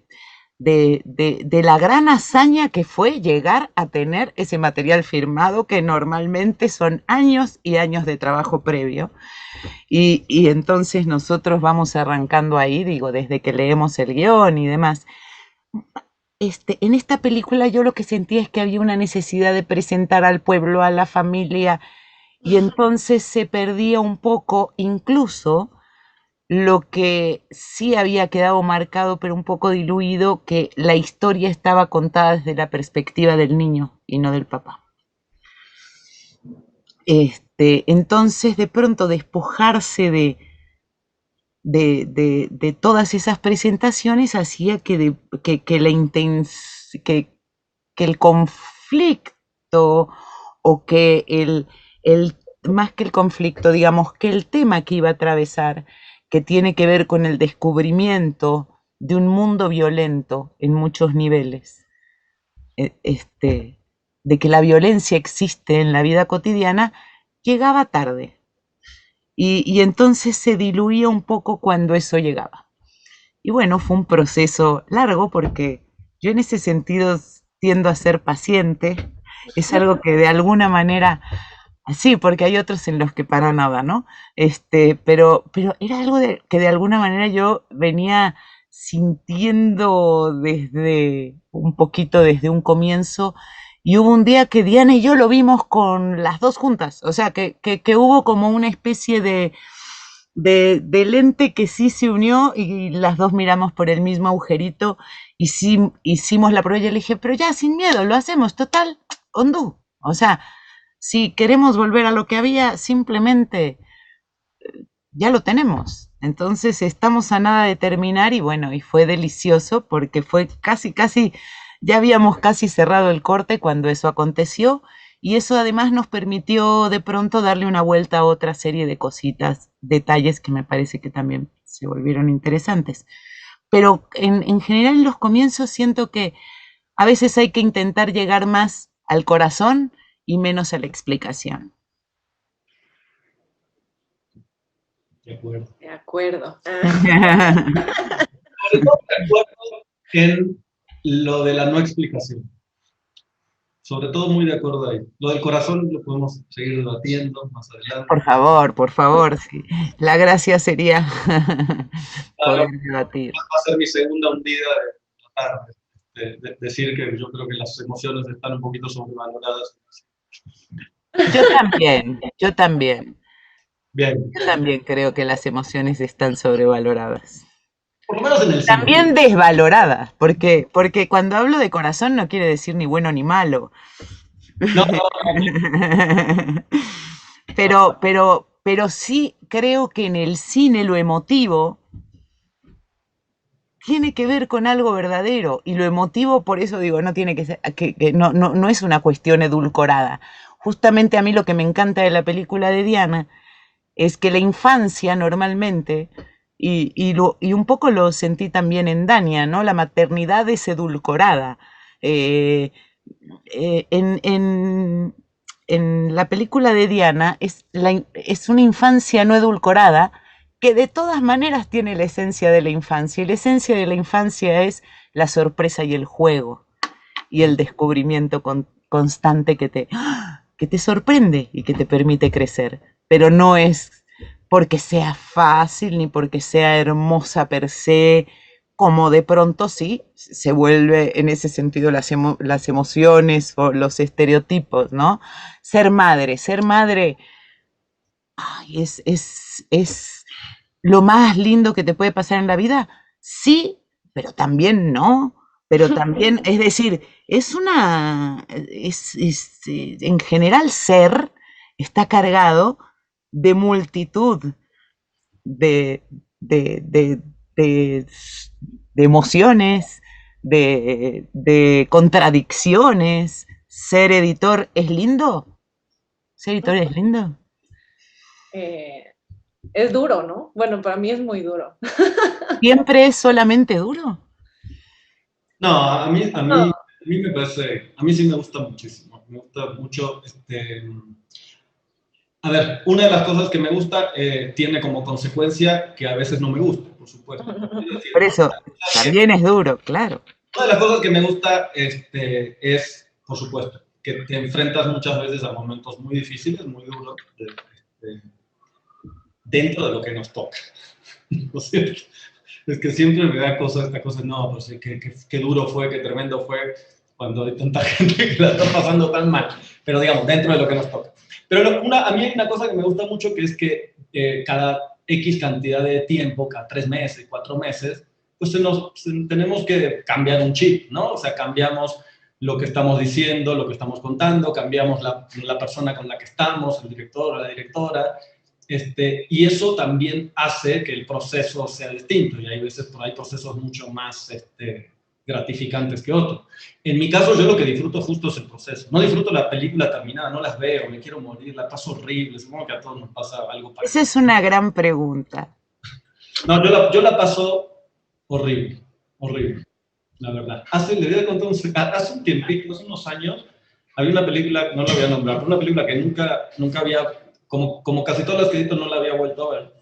la gran hazaña que fue llegar a tener ese material firmado, que normalmente son años y años de trabajo previo. Y entonces nosotros vamos arrancando ahí, digo, desde que leemos el guión y demás. En esta película yo lo que sentía es que había una necesidad de presentar al pueblo, a la familia, y entonces se perdía un poco incluso lo que sí había quedado marcado, pero un poco diluido, que la historia estaba contada desde la perspectiva del niño y no del papá. Entonces, de pronto, despojarse de todas esas presentaciones hacía que el conflicto, o que más que el conflicto, digamos, que el tema que iba a atravesar, que tiene que ver con el descubrimiento de un mundo violento en muchos niveles, de que la violencia existe en la vida cotidiana, llegaba tarde. Y entonces se diluía un poco cuando eso llegaba. Y bueno, fue un proceso largo, porque yo en ese sentido tiendo a ser paciente. Es algo que de alguna manera, sí, porque hay otros en los que para nada, ¿no? Pero era algo que de alguna manera yo venía sintiendo desde un poquito desde un comienzo. Y hubo un día que Diana y yo lo vimos con las dos juntas, o sea, que hubo como una especie de lente que sí se unió, y las dos miramos por el mismo agujerito y sí hicimos la prueba. Y yo le dije, pero ya, sin miedo, lo hacemos, total, ondú. O sea, si queremos volver a lo que había, simplemente ya lo tenemos. Entonces estamos a nada de terminar, y bueno, y fue delicioso porque fue casi, ya habíamos casi cerrado el corte cuando eso aconteció, y eso además nos permitió de pronto darle una vuelta a otra serie de cositas, detalles que me parece que también se volvieron interesantes. Pero en general en los comienzos siento que a veces hay que intentar llegar más al corazón y menos a la explicación. De acuerdo. De acuerdo. Sobre todo de acuerdo en lo de la no explicación. Sobre todo muy de acuerdo ahí. Lo del corazón lo podemos seguir debatiendo más adelante. Por favor, sí. La gracia sería poder debatir. Va a ser mi segunda hundida de tratar de decir que yo creo que las emociones están un poquito sobrevaloradas. Yo también. Bien. Yo también creo que las emociones están sobrevaloradas. Por lo menos en el cine. También desvaloradas, porque cuando hablo de corazón no quiere decir ni bueno ni malo. No. Pero sí creo que en el cine lo emotivo tiene que ver con algo verdadero, y lo emotivo, por eso digo, no tiene que ser, que no es una cuestión edulcorada. Justamente a mí lo que me encanta de la película de Diana es que la infancia normalmente, y un poco lo sentí también en Dania, ¿no? La maternidad es edulcorada. En la película de Diana es una infancia no edulcorada, que de todas maneras tiene la esencia de la infancia, y la esencia de la infancia es la sorpresa y el juego y el descubrimiento constante que te sorprende y que te permite crecer, pero no es porque sea fácil ni porque sea hermosa per se, como de pronto sí se vuelve en ese sentido las emociones o los estereotipos, ¿no? Ser madre, ay, es lo más lindo que te puede pasar en la vida, sí, pero también no, pero también, es decir, en general ser está cargado de multitud de, de, de, de, de emociones, de contradicciones. ¿Ser editor es lindo? ¿Ser editor es lindo? Es duro, ¿no? Bueno, para mí es muy duro. ¿Siempre es solamente duro? No, No. a mí me parece, a mí sí me gusta muchísimo. Me gusta mucho, a ver, una de las cosas que me gusta tiene como consecuencia que a veces no me gusta, por supuesto. Es decir, Por eso, también es duro, claro. una de las cosas que me gusta es, por supuesto, que te enfrentas muchas veces a momentos muy difíciles, muy duros, dentro de lo que nos toca. ¿No es cierto? Es que siempre me da esta cosa, no, pues qué duro fue, qué tremendo fue cuando hay tanta gente que la está pasando tan mal. Pero digamos, dentro de lo que nos toca. Pero a mí hay una cosa que me gusta mucho, que es que cada X cantidad de tiempo, cada 3 meses, 4 meses, pues tenemos que cambiar un chip, ¿no? O sea, cambiamos lo que estamos diciendo, lo que estamos contando, cambiamos la persona con la que estamos, el director o la directora, y eso también hace que el proceso sea distinto, y hay veces hay procesos mucho más gratificantes que otros. En mi caso, yo lo que disfruto justo es el proceso. No disfruto la película terminada, no las veo, me quiero morir, la paso horrible, supongo que a todos nos pasa algo Esa parecido. es una gran pregunta. No, yo la paso horrible, horrible, la verdad. Le voy a contar hace un tiempito, hace unos años, había una película, no la voy a nombrar, pero una película que nunca había, como casi todas las que edito, no la había vuelto a ver.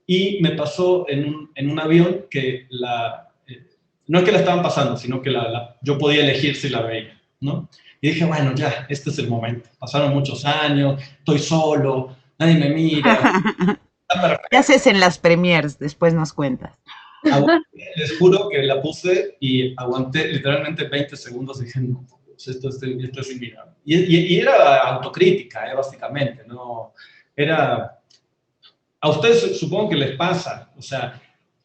Y me pasó en un avión que no es que la estaban pasando, sino que yo podía elegir si la veía, ¿no? Y dije, bueno, ya, este es el momento. Pasaron muchos años, estoy solo, nadie me mira, está perfecto. ¿Qué haces en las premiers? Después nos cuentas. Les juro que la puse y aguanté literalmente 20 segundos y dije, no, esto es inmirable. Y era autocrítica, básicamente, ¿no? Era... A ustedes supongo que les pasa, o sea,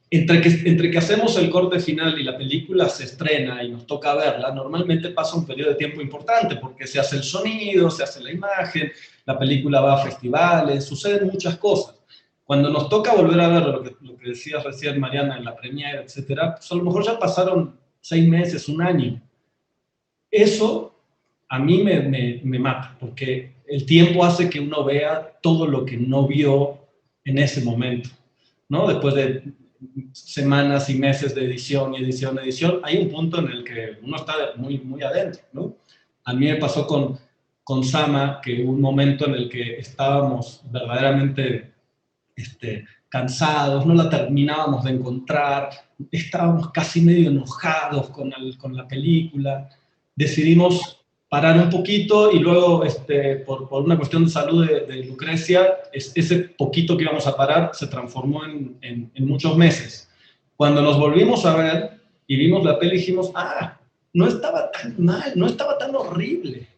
entre que hacemos el corte final y la película se estrena y nos toca verla, normalmente pasa un periodo de tiempo importante porque se hace el sonido, se hace la imagen, la película va a festivales, suceden muchas cosas. Cuando nos toca volver a ver lo que decías recién, Mariana, en la premiere, etcétera, pues a lo mejor ya pasaron 6 meses, un año. Eso a mí me mata, porque el tiempo hace que uno vea todo lo que no vio en ese momento, ¿no? Después de semanas y meses de edición y edición, hay un punto en el que uno está muy, muy adentro, ¿no? A mí me pasó con Sama, que hubo un momento en el que estábamos verdaderamente cansados, no la terminábamos de encontrar, estábamos casi medio enojados con la película, decidimos parar un poquito y luego, por una cuestión de salud de Lucrecia, ese poquito que íbamos a parar se transformó en muchos meses. Cuando nos volvimos a ver y vimos la peli, dijimos, no estaba tan mal, no estaba tan horrible,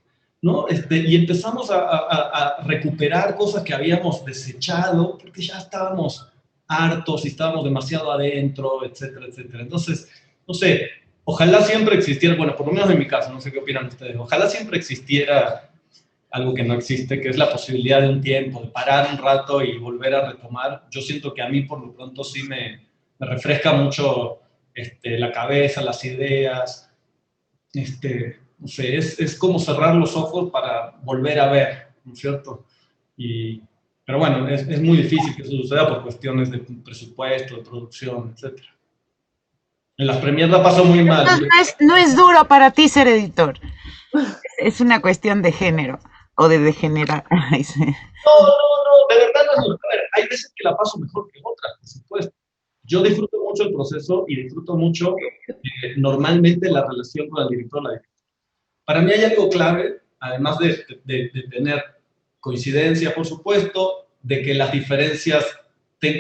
¿no? Y empezamos a recuperar cosas que habíamos desechado porque ya estábamos hartos y estábamos demasiado adentro, etcétera, etcétera. Entonces, no sé, ojalá siempre existiera, bueno, por lo menos en mi caso, no sé qué opinan ustedes, ojalá siempre existiera algo que no existe, que es la posibilidad de un tiempo, de parar un rato y volver a retomar. Yo siento que a mí por lo pronto sí me refresca mucho la cabeza, las ideas, no sé, es como cerrar los ojos para volver a ver, ¿no es cierto? Pero bueno, es muy difícil que eso suceda por cuestiones de presupuesto, de producción, etc. En las premieres la pasó muy mal. No es duro para ti ser editor. Es una cuestión de género o de degenerar. Ay, sí. No, de verdad no es duro. A ver, hay veces que la paso mejor que otras, por supuesto. Yo disfruto mucho el proceso y disfruto mucho normalmente la relación con el director o la directora. Para mí hay algo clave, además de tener coincidencia, por supuesto, de que las diferencias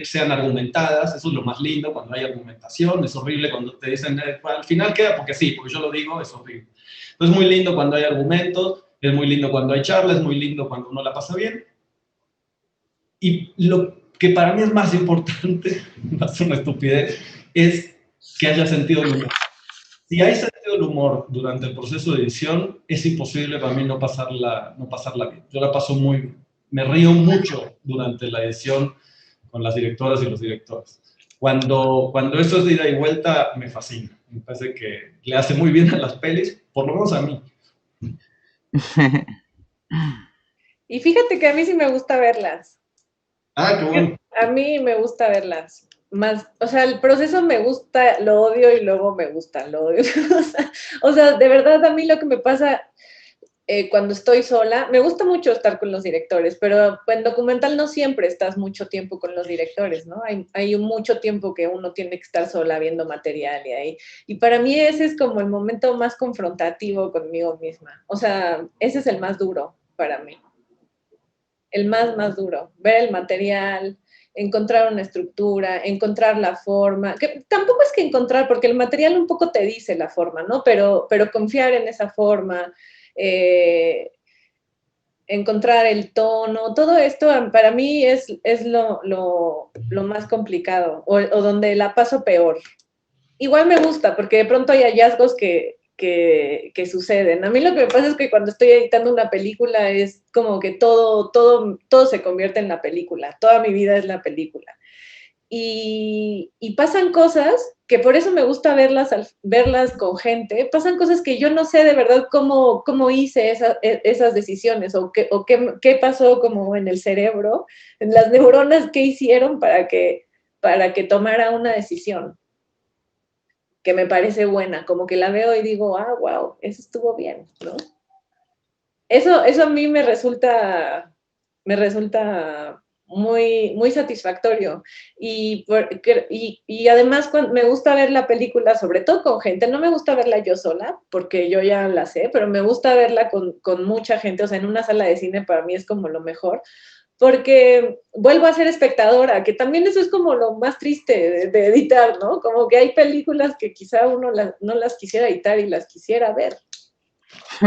sean argumentadas, eso es lo más lindo cuando hay argumentación, es horrible cuando te dicen, al final queda porque sí, porque yo lo digo, es horrible. Entonces es muy lindo cuando hay argumentos, es muy lindo cuando hay charla, es muy lindo cuando uno la pasa bien. Y lo que para mí es más importante, va a ser una estupidez, es que haya sentido del humor. Si hay sentido del humor durante el proceso de edición, es imposible para mí no pasarla bien. Yo la paso muy bien. Me río mucho durante la edición con las directoras y los directores. Cuando eso es de ida y vuelta, me fascina. Me parece que le hace muy bien a las pelis, por lo menos a mí. Y fíjate que a mí sí me gusta verlas. Ah, qué bueno. A mí me gusta verlas. Más, o sea, el proceso me gusta, lo odio y luego me gusta, lo odio. O sea, de verdad a mí lo que me pasa cuando estoy sola, me gusta mucho estar con los directores, pero en documental no siempre estás mucho tiempo con los directores, ¿no? Hay mucho tiempo que uno tiene que estar sola viendo material y ahí. Y para mí ese es como el momento más confrontativo conmigo misma. O sea, ese es el más duro para mí. El más duro. Ver el material, encontrar una estructura, encontrar la forma, que tampoco es que encontrar, porque el material un poco te dice la forma, ¿no? Pero confiar en esa forma, encontrar el tono, todo esto para mí es lo más complicado, o donde la paso peor. Igual me gusta, porque de pronto hay hallazgos que suceden. A mí lo que me pasa es que cuando estoy editando una película es como que todo se convierte en la película, toda mi vida es la película. Y pasan cosas que por eso me gusta verlas con gente, pasan cosas que yo no sé de verdad cómo hice esas decisiones o qué pasó como en el cerebro, en las neuronas, qué hicieron para que tomara una decisión que me parece buena, como que la veo y digo, ah, wow, eso estuvo bien, ¿no? Eso a mí me resulta muy, muy satisfactorio. Y además me gusta ver la película, sobre todo con gente, no me gusta verla yo sola, porque yo ya la sé, pero me gusta verla con mucha gente, o sea, en una sala de cine para mí es como lo mejor, porque vuelvo a ser espectadora, que también eso es como lo más triste de editar, ¿no? Como que hay películas que quizá uno no las quisiera editar y las quisiera ver. Yo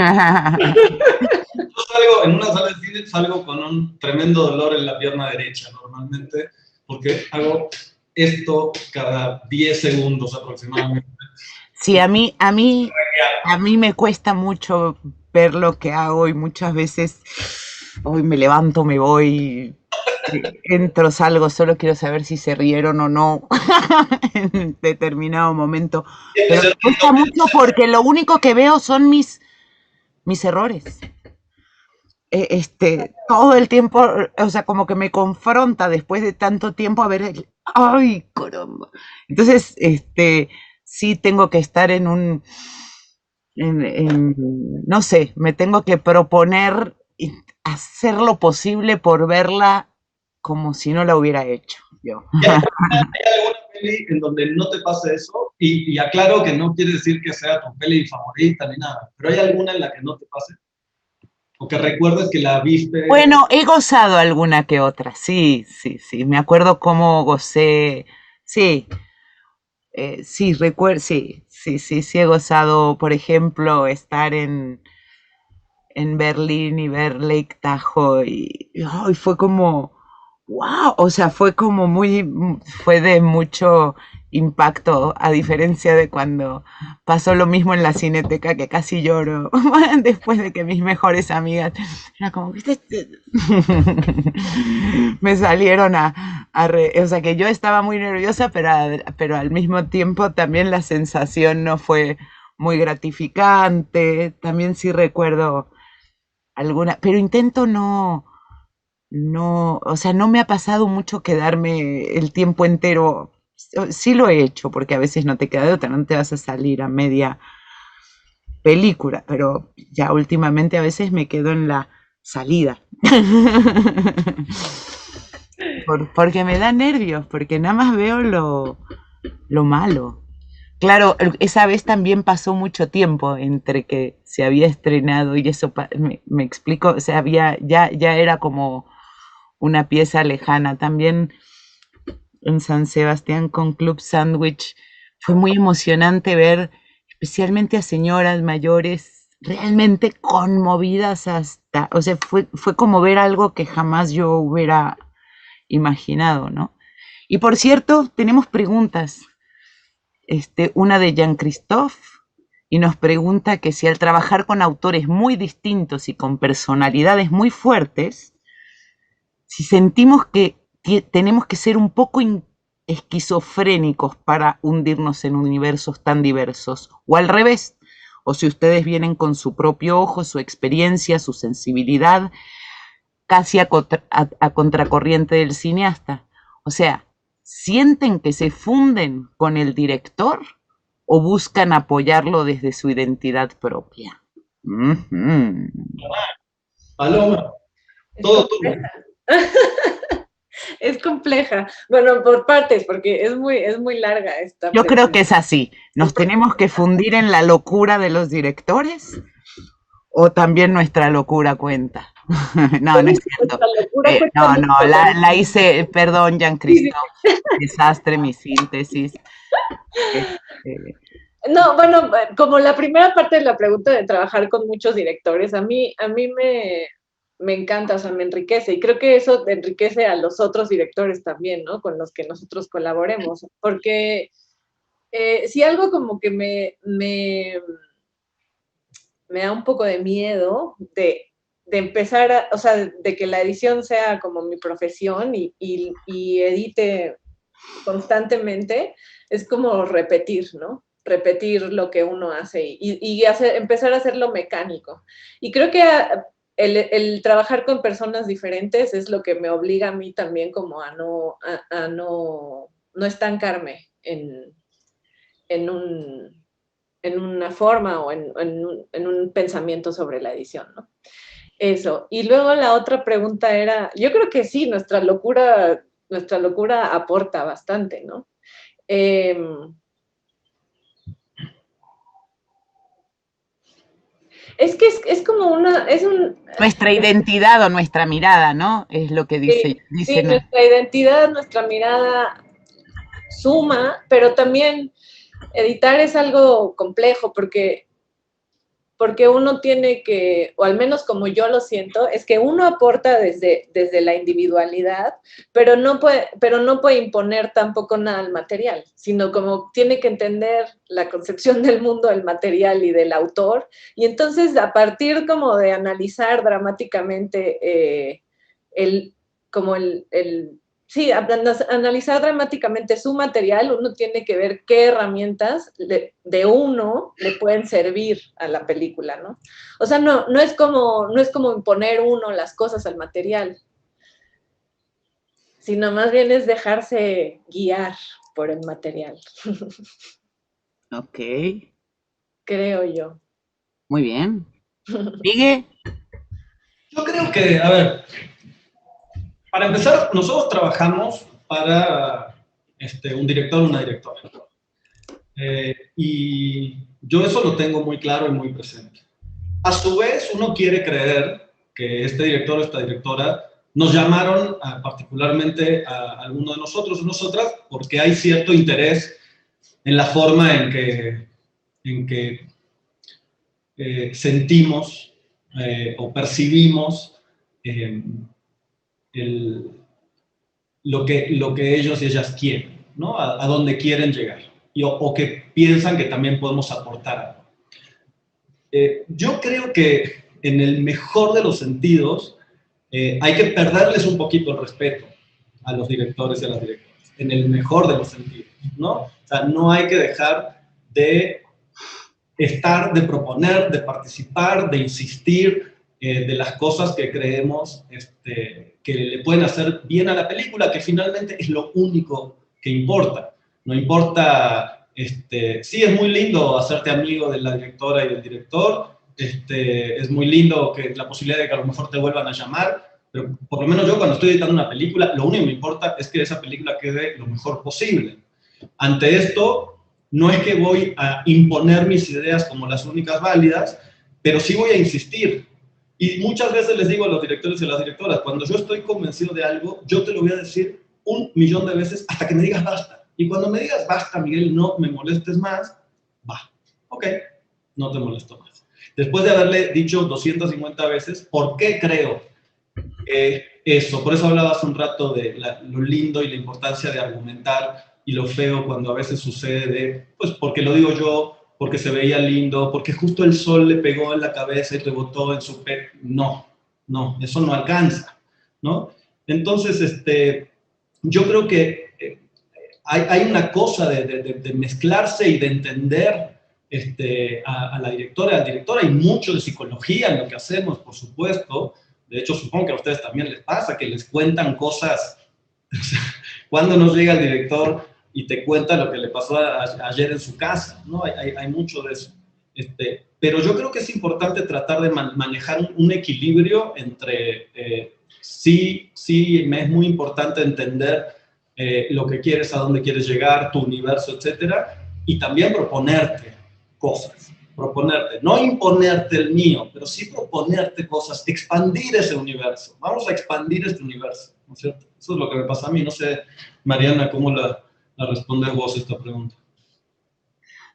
salgo en una sala de cine, salgo con un tremendo dolor en la pierna derecha normalmente, porque hago esto cada 10 segundos aproximadamente. Sí, a mí me cuesta mucho ver lo que hago y muchas veces hoy me levanto, me voy, entro, salgo, solo quiero saber si se rieron o no en determinado momento. Pero me cuesta mucho porque lo único que veo son mis errores. Todo el tiempo, o sea, como que me confronta después de tanto tiempo a ver ¡ay, caramba! Entonces, sí tengo que estar no sé, me tengo que proponer hacer lo posible por verla como si no la hubiera hecho yo. ¿Hay alguna peli en donde no te pase eso? Y aclaro que no quiere decir que sea tu peli favorita ni nada, pero ¿hay alguna en la que no te pase? O que recuerdes que la viste. Bueno, he gozado alguna que otra, sí. Me acuerdo cómo gocé, sí, sí, sí, he gozado, por ejemplo, estar en Berlín y ver Lake Tahoe y fue como, wow, o sea, fue como fue de mucho impacto, a diferencia de cuando pasó lo mismo en la Cineteca, que casi lloro después de que mis mejores amigas, era como, me salieron o sea, que yo estaba muy nerviosa, pero al mismo tiempo también la sensación no fue muy gratificante. También sí recuerdo alguna, pero intento no, o sea, no me ha pasado mucho quedarme el tiempo entero. Sí lo he hecho, porque a veces no te queda de otra, no te vas a salir a media película, pero ya últimamente a veces me quedo en la salida. Porque me da nervios, porque nada más veo lo malo. Claro, esa vez también pasó mucho tiempo entre que se había estrenado y eso, me explico, o sea, ya era como una pieza lejana. También en San Sebastián con Club Sandwich. Fue muy emocionante ver especialmente a señoras mayores realmente conmovidas hasta, o sea, fue como ver algo que jamás yo hubiera imaginado, ¿no? Y por cierto, tenemos preguntas. Una de Jean-Christophe, y nos pregunta que si al trabajar con autores muy distintos y con personalidades muy fuertes, si sentimos que tenemos que ser un poco esquizofrénicos para hundirnos en universos tan diversos, o al revés, o si ustedes vienen con su propio ojo, su experiencia, su sensibilidad, casi a contracorriente del cineasta. O sea, ¿sienten que se funden con el director o buscan apoyarlo desde su identidad propia? Paloma, Es todo tuyo. compleja. Es compleja. Bueno, por partes, porque es muy larga esta Yo pregunta. creo que es así. ¿Nos tenemos que fundir en la locura de los directores? ¿O también nuestra locura cuenta? No, no es cierto. No, la hice, perdón, Jean-Christophe, desastre mi síntesis. No, bueno, como la primera parte de la pregunta de trabajar con muchos directores, a mí me encanta, o sea, me enriquece, y creo que eso enriquece a los otros directores también, ¿no? Con los que nosotros colaboremos, porque si algo como que me da un poco de miedo de empezar, o sea, de que la edición sea como mi profesión y edite constantemente, es como repetir, ¿no? Repetir lo que uno hace y empezar a hacerlo mecánico. Y creo que el trabajar con personas diferentes es lo que me obliga a mí también como a no estancarme en una forma o en un pensamiento sobre la edición, ¿no? Eso. Y luego la otra pregunta era, yo creo que sí, nuestra locura aporta bastante, ¿no? Es que es como nuestra identidad o nuestra mirada, ¿no? Es lo que dice. Sí, nuestra identidad, nuestra mirada suma, pero también editar es algo complejo porque uno tiene que, o al menos como yo lo siento, es que uno aporta desde la individualidad, pero no puede imponer tampoco nada al material, sino como tiene que entender la concepción del mundo del material y del autor, y entonces a partir como de analizar dramáticamente sí, analizar dramáticamente su material, uno tiene que ver qué herramientas de uno le pueden servir a la película, ¿no? O sea, no es como imponer uno las cosas al material, sino más bien es dejarse guiar por el material. Ok. Creo yo. Muy bien. ¿Sigue? Yo creo que, a ver, para empezar, nosotros trabajamos para un director o una directora. Y yo eso lo tengo muy claro y muy presente. A su vez, uno quiere creer que este director o esta directora nos llamaron particularmente a alguno de nosotros o nosotras porque hay cierto interés en la forma en que sentimos o percibimos lo que ellos y ellas quieren, ¿no? A dónde quieren llegar o que piensan que también podemos aportar algo. Yo creo que en el mejor de los sentidos hay que perderles un poquito el respeto a los directores y a las directoras, en el mejor de los sentidos, ¿no? O sea, no hay que dejar de de proponer, de participar, de insistir de las cosas que creemos que le pueden hacer bien a la película, que finalmente es lo único que importa. No importa, sí es muy lindo hacerte amigo de la directora y del director, es muy lindo que la posibilidad de que a lo mejor te vuelvan a llamar, pero por lo menos yo cuando estoy editando una película, lo único que me importa es que esa película quede lo mejor posible. Ante esto, no es que voy a imponer mis ideas como las únicas válidas, pero sí voy a insistir. Y muchas veces les digo a los directores y a las directoras, cuando yo estoy convencido de algo, yo te lo voy a decir 1.000.000 de veces hasta que me digas basta. Y cuando me digas basta, Miguel, no me molestes más, va, ok, no te molesto más. Después de haberle dicho 250 veces, ¿por qué creo eso? Por eso hablaba hace un rato de lo lindo y la importancia de argumentar y lo feo cuando a veces sucede, pues porque lo digo yo, porque se veía lindo, porque justo el sol le pegó en la cabeza y rebotó en su pecho. No, eso no alcanza, ¿no? Entonces, yo creo que hay una cosa de mezclarse y de entender a la directora, al director. Hay mucho de psicología en lo que hacemos, por supuesto. De hecho, supongo que a ustedes también les pasa, que les cuentan cosas. Cuando nos llega el director y te cuenta lo que le pasó ayer en su casa, ¿no? Hay mucho de eso. Pero yo creo que es importante tratar de manejar un equilibrio entre, sí, me es muy importante entender lo que quieres, a dónde quieres llegar, tu universo, etcétera, y también proponerte cosas, no imponerte el mío, pero sí proponerte cosas, expandir ese universo. Vamos a expandir este universo, ¿no es cierto? Eso es lo que me pasa a mí. No sé, Mariana, ¿cómo la respondes vos esta pregunta?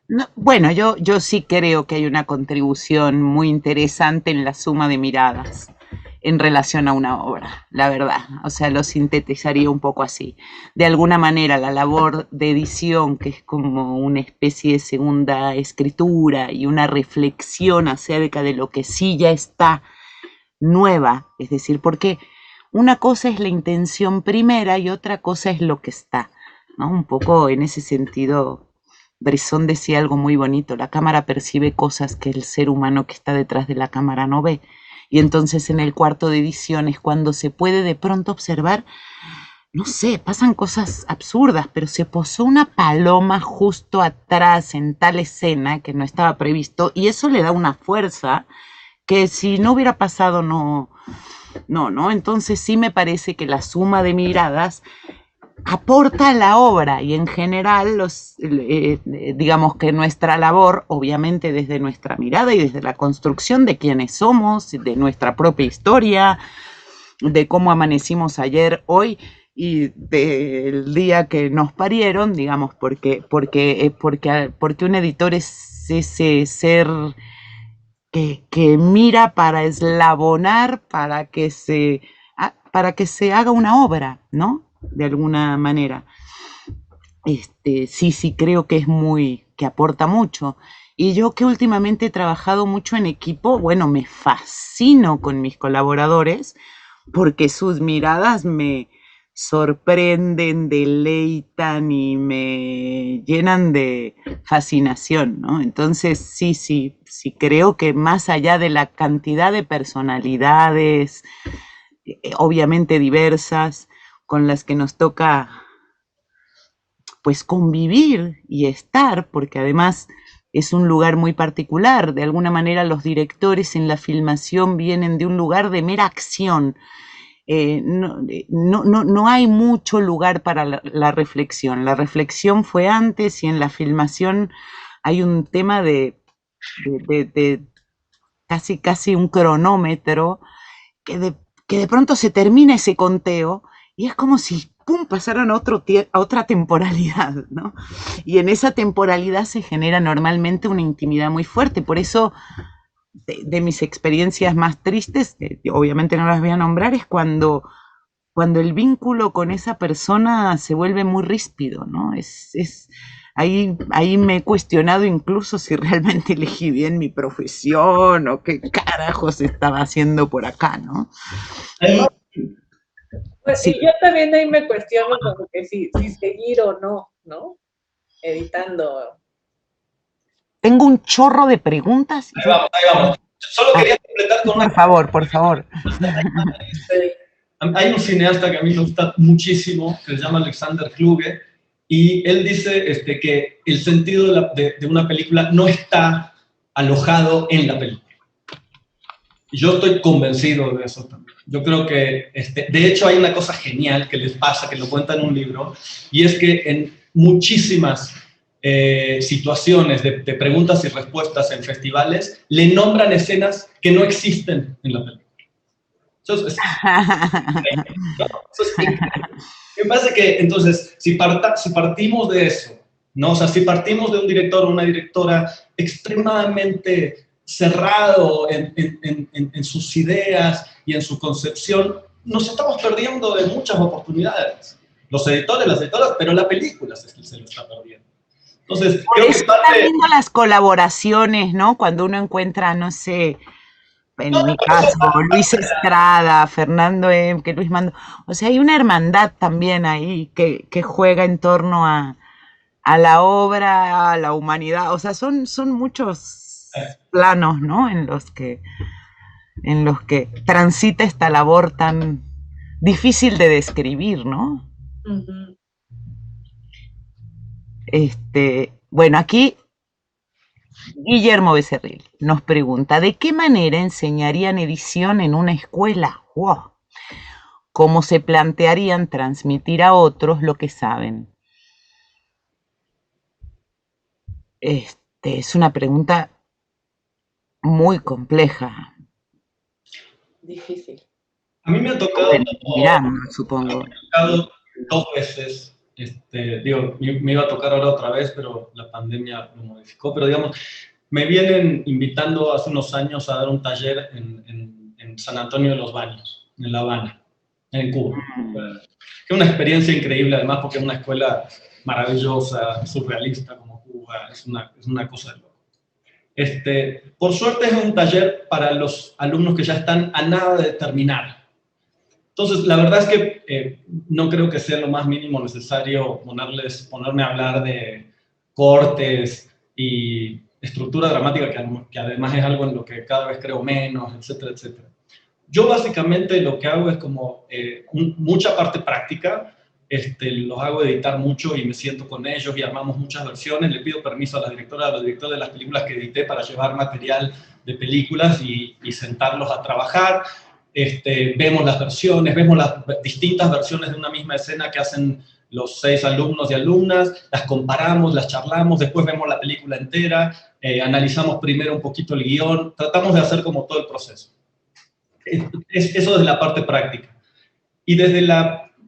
No, bueno, yo sí creo que hay una contribución muy interesante en la suma de miradas en relación a una obra, la verdad. O sea, lo sintetizaría un poco así. De alguna manera, la labor de edición, que es como una especie de segunda escritura y una reflexión acerca de lo que sí ya está nueva, es decir, porque una cosa es la intención primera y otra cosa es lo que está, ¿no? Un poco en ese sentido, Bresson decía algo muy bonito: la cámara percibe cosas que el ser humano que está detrás de la cámara no ve. Y entonces en el cuarto de edición es cuando se puede de pronto observar, no sé, pasan cosas absurdas, pero se posó una paloma justo atrás en tal escena que no estaba previsto, y eso le da una fuerza que si no hubiera pasado no. Entonces sí me parece que la suma de miradas aporta a la obra, y en general digamos que nuestra labor, obviamente desde nuestra mirada y desde la construcción de quiénes somos, de nuestra propia historia, de cómo amanecimos ayer, hoy y del día que nos parieron, digamos, porque un editor es ese ser que mira para eslabonar, para que se haga una obra, ¿no? De alguna manera. Sí, creo que que aporta mucho. Y yo, que últimamente he trabajado mucho en equipo, bueno, me fascino con mis colaboradores porque sus miradas me sorprenden, deleitan y me llenan de fascinación, ¿no? Entonces, sí, creo que más allá de la cantidad de personalidades, obviamente diversas, con las que nos toca pues convivir y estar, porque además es un lugar muy particular. De alguna manera los directores en la filmación vienen de un lugar de mera acción. No hay mucho lugar para la reflexión. La reflexión fue antes, y en la filmación hay un tema de casi un cronómetro que de pronto se termina ese conteo y es como si ¡pum!, pasaran a otra temporalidad, ¿no? Y en esa temporalidad se genera normalmente una intimidad muy fuerte. Por eso, de mis experiencias más tristes, obviamente no las voy a nombrar, es cuando el vínculo con esa persona se vuelve muy ríspido, ¿no? Ahí me he cuestionado incluso si realmente elegí bien mi profesión o qué carajos estaba haciendo por acá, ¿no? Pues sí. Y yo también ahí me cuestiono como que si seguir o no, ¿no? Editando. Tengo un chorro de preguntas. Ahí vamos. Solo quería completar con... Por favor. Hay un cineasta que a mí me gusta muchísimo, que se llama Alexander Kluge, y él dice que el sentido de una película no está alojado en la película. Y yo estoy convencido de eso también. Yo creo que, de hecho, hay una cosa genial que les pasa, que lo cuenta en un libro, y es que en muchísimas situaciones de preguntas y respuestas en festivales, le nombran escenas que no existen en la película. Eso es increíble, ¿no? Eso es increíble. Me parece que, entonces, si partimos de eso, ¿no? O sea, si partimos de un director o una directora extremadamente cerrado en sus ideas y en su concepción, nos estamos perdiendo de muchas oportunidades. Los editores, las editoras, pero la película se lo está perdiendo. Entonces, Por creo eso que están parte... viendo las colaboraciones, ¿no? Cuando uno encuentra, no sé, No, en mi por eso caso, Luis Estrada, Fernando M., que Luis Mando. O sea, hay una hermandad también ahí que juega en torno a la obra, a la humanidad. O sea, son muchos planos, ¿no? En los que transita esta labor tan difícil de describir, ¿no? Ujú. Bueno, aquí Guillermo Becerril nos pregunta, ¿de qué manera enseñarían edición en una escuela? ¡Wow! ¿Cómo se plantearían transmitir a otros lo que saben? Es una pregunta muy compleja. Difícil. A mí me ha tocado, Bueno, Miranda, supongo. dos veces, digo, me iba a tocar ahora otra vez, pero la pandemia lo modificó, pero digamos, me vienen invitando hace unos años a dar un taller en San Antonio de los Baños, en La Habana, en Cuba. Es una experiencia increíble, además, porque es una escuela maravillosa, surrealista como Cuba, es una cosa de loco. Por suerte es un taller para los alumnos que ya están a nada de terminar. Entonces, la verdad es que no creo que sea lo más mínimo necesario ponerme a hablar de cortes y estructura dramática, que además es algo en lo que cada vez creo menos, etcétera, etcétera. Yo básicamente lo que hago es como mucha parte práctica, los hago editar mucho y me siento con ellos y armamos muchas versiones, le pido permiso a la directora, a los directores de las películas que edité para llevar material de películas y sentarlos a trabajar. Vemos las versiones, vemos las distintas versiones de una misma escena que hacen los 6 alumnos y alumnas, las comparamos, las charlamos, después vemos la película entera, analizamos primero un poquito el guión, tratamos de hacer como todo el proceso. Eso desde la parte práctica. Y desde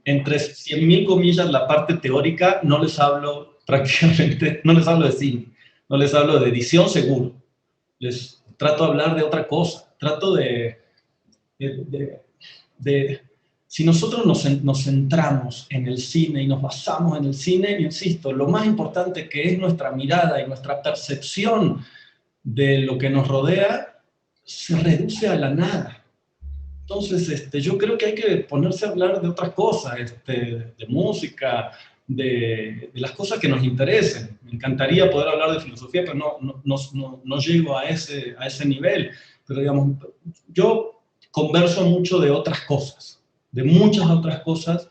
entre 100.000 comillas, la parte teórica, no les hablo prácticamente, no les hablo de cine, no les hablo de edición seguro, les trato de hablar de otra cosa, trato si nosotros nos centramos en el cine y nos basamos en el cine, insisto, lo más importante que es nuestra mirada y nuestra percepción de lo que nos rodea, se reduce a la nada. Entonces, yo creo que hay que ponerse a hablar de otras cosas, de música, de las cosas que nos interesen. Me encantaría poder hablar de filosofía, pero no llego a ese nivel. Pero, digamos, yo converso mucho de otras cosas, de muchas otras cosas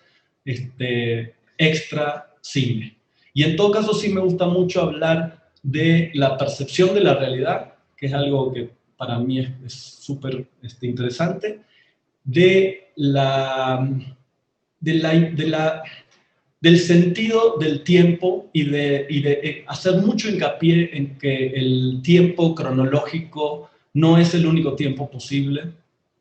extra cine. Y en todo caso sí me gusta mucho hablar de la percepción de la realidad, que es algo que para mí es súper interesante, del sentido del tiempo y de hacer mucho hincapié en que el tiempo cronológico no es el único tiempo posible,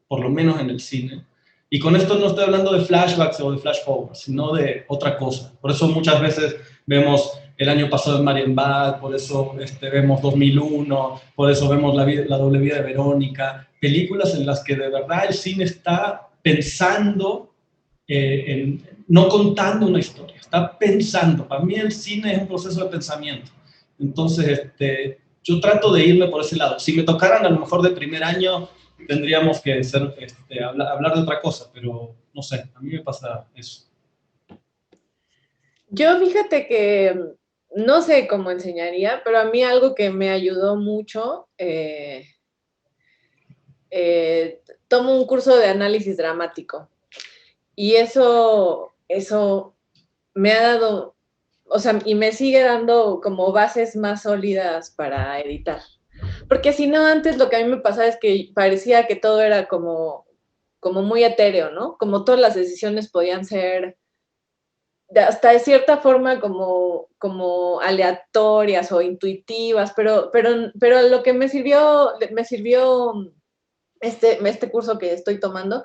por lo menos en el cine. Y con esto no estoy hablando de flashbacks o de flash forwards, sino de otra cosa. Por eso muchas veces vemos el año pasado en Marienbad, por eso vemos 2001, por eso vemos la doble vida de Verónica, películas en las que de verdad el cine está pensando, no contando una historia, está pensando. Para mí el cine es un proceso de pensamiento. Entonces, yo trato de irme por ese lado. Si me tocaran a lo mejor de primer año, tendríamos que hablar de otra cosa, pero no sé, a mí me pasa eso. Yo fíjate que no sé cómo enseñaría, pero a mí algo que me ayudó mucho, tomo un curso de análisis dramático y eso me ha dado, o sea, y me sigue dando como bases más sólidas para editar. Porque si no, antes lo que a mí me pasaba es que parecía que todo era como muy etéreo, ¿no? Como todas las decisiones podían ser hasta de cierta forma como aleatorias o intuitivas, pero lo que me sirvió este curso que estoy tomando,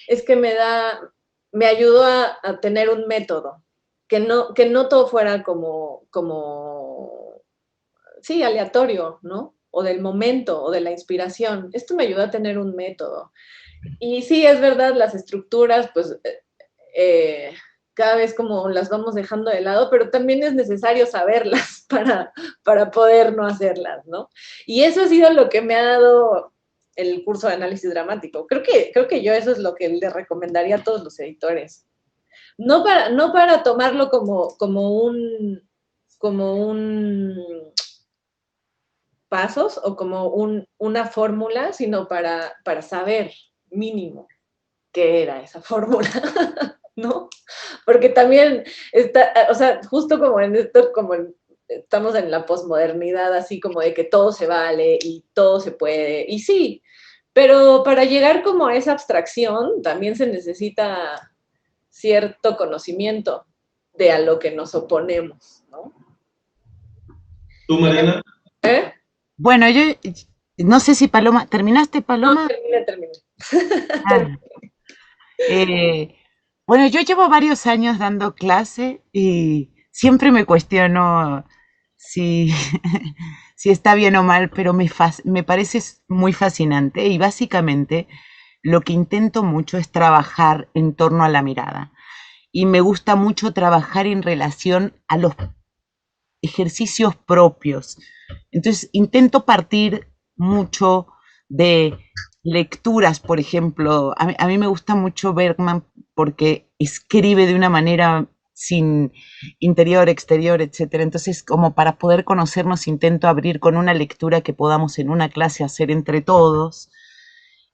es que me ayudó a tener un método, que no todo fuera sí, aleatorio, ¿no? O del momento, o de la inspiración. Esto me ayudó a tener un método. Y sí, es verdad, las estructuras, pues, cada vez como las vamos dejando de lado, pero también es necesario saberlas para poder no hacerlas, ¿no? Y eso ha sido lo que me ha dado el curso de análisis dramático. Creo que yo eso es lo que le recomendaría a todos los editores. No para tomarlo como un pasos o como una fórmula, sino para saber mínimo qué era esa fórmula, ¿no? Porque también está, o sea, justo como en esto, estamos en la posmodernidad, así como de que todo se vale y todo se puede, y sí, pero para llegar como a esa abstracción también se necesita cierto conocimiento de a lo que nos oponemos, ¿no? ¿Tú, Mariana? ¿Eh? Bueno, yo no sé si Paloma, ¿terminaste, Paloma? No, terminé. Ah, bueno, yo llevo varios años dando clase y siempre me cuestiono si, si está bien o mal, pero me parece muy fascinante y básicamente lo que intento mucho es trabajar en torno a la mirada. Y me gusta mucho trabajar en relación a los ejercicios propios. Entonces, intento partir mucho de lecturas, por ejemplo. A mí me gusta mucho Bergman porque escribe de una manera sin interior, exterior, etcétera. Entonces, como para poder conocernos, intento abrir con una lectura que podamos en una clase hacer entre todos.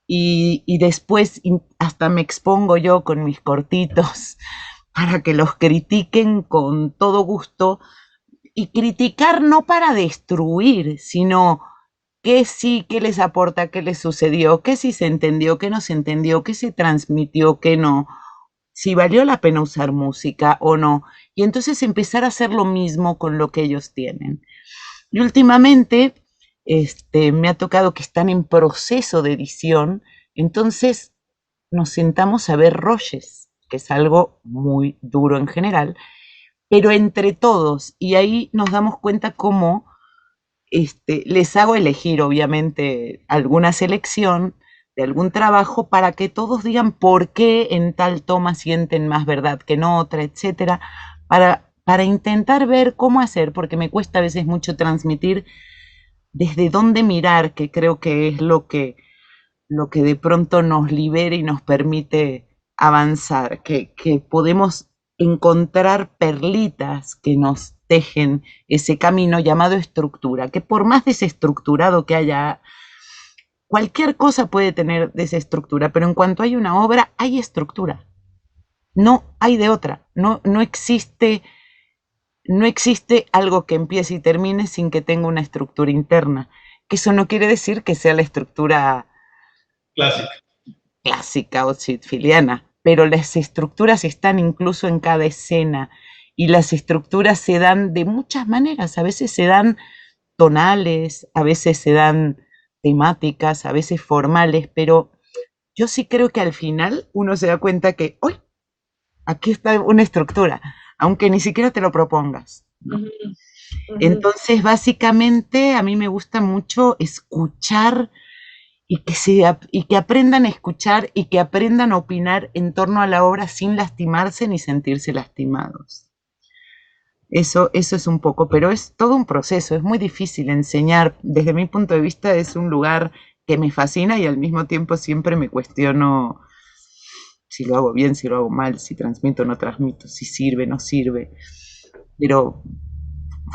Y después hasta me expongo yo con mis cortitos para que los critiquen con todo gusto y criticar no para destruir, sino qué sí, qué les aporta, qué les sucedió, qué sí se entendió, qué no se entendió, qué se transmitió, qué no, si valió la pena usar música o no. Y entonces empezar a hacer lo mismo con lo que ellos tienen. Y últimamente me ha tocado que están en proceso de edición, entonces nos sentamos a ver rolles, que es algo muy duro en general, pero entre todos, y ahí nos damos cuenta cómo les hago elegir, obviamente, alguna selección de algún trabajo para que todos digan por qué en tal toma sienten más verdad que en otra, etcétera, para intentar ver cómo hacer, porque me cuesta a veces mucho transmitir desde dónde mirar, que creo que es lo que de pronto nos libera y nos permite avanzar, que podemos encontrar perlitas que nos tejen ese camino llamado estructura, que por más desestructurado que haya, cualquier cosa puede tener desestructura, pero en cuanto hay una obra, hay estructura. No hay de otra. No existe algo que empiece y termine sin que tenga una estructura interna. Que eso no quiere decir que sea la estructura clásica o sitfiliana, pero las estructuras están incluso en cada escena y las estructuras se dan de muchas maneras. A veces se dan tonales, a veces se dan temáticas, a veces formales, pero yo sí creo que al final uno se da cuenta que, ¡uy! Aquí está una estructura, aunque ni siquiera te lo propongas, ¿no? Uh-huh. Uh-huh. Entonces, básicamente, a mí me gusta mucho escuchar y que aprendan a escuchar y que aprendan a opinar en torno a la obra sin lastimarse ni sentirse lastimados. Eso es un poco, pero es todo un proceso, es muy difícil enseñar. Desde mi punto de vista es un lugar que me fascina y al mismo tiempo siempre me cuestiono si lo hago bien, si lo hago mal, si transmito o no transmito, si sirve o no sirve. Pero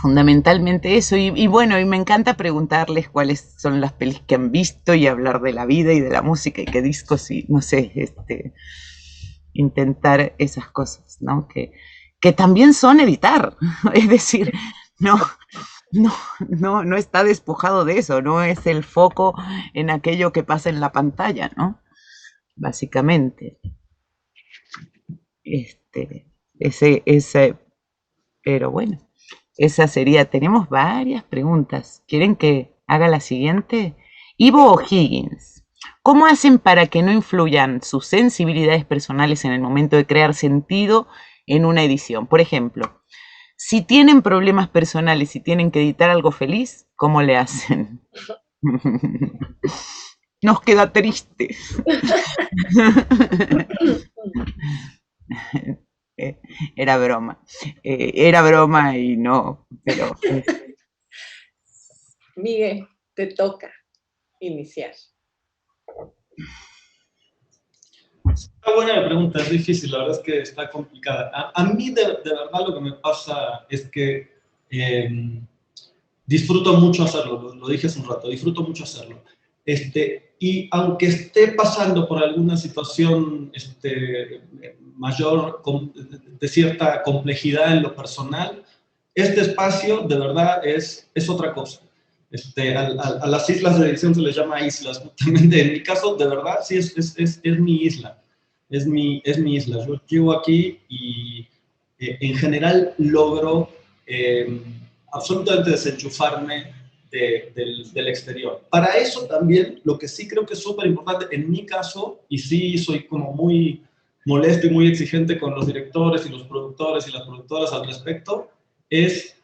fundamentalmente eso, y bueno, y me encanta preguntarles cuáles son las pelis que han visto y hablar de la vida y de la música y qué discos y no sé, intentar esas cosas, ¿no? Que también son editar, es decir, no está despojado de eso, no es el foco en aquello que pasa en la pantalla, ¿no? Básicamente. Pero bueno, esa sería, tenemos varias preguntas. ¿Quieren que haga la siguiente? Ivo O'Higgins. ¿Cómo hacen para que no influyan sus sensibilidades personales en el momento de crear sentido en una edición? Por ejemplo, si tienen problemas personales y tienen que editar algo feliz, ¿cómo le hacen? Nos queda triste. Era broma. Era broma y no, pero... Miguel, te toca iniciar. Está buena la pregunta, es difícil, la verdad es que está complicada. A mí de verdad lo que me pasa es que disfruto mucho hacerlo, lo dije hace un rato, disfruto mucho hacerlo. Y aunque esté pasando por alguna situación mayor, de cierta complejidad en lo personal, este espacio de verdad es otra cosa. A las islas de edición se les llama islas, justamente. En mi caso, de verdad, sí es mi isla. Es mi isla. Yo llego aquí y en general logro absolutamente desenchufarme del exterior. Para eso también, lo que sí creo que es súper importante, en mi caso, y sí soy como muy molesto y muy exigente con los directores y los productores y las productoras al respecto, es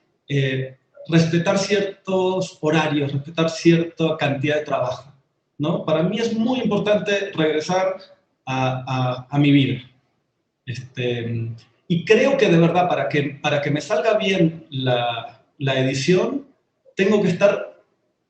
respetar ciertos horarios, respetar cierta cantidad de trabajo, ¿no? Para mí es muy importante regresar a mi vida. Y creo que de verdad, para que me salga bien la edición, tengo que estar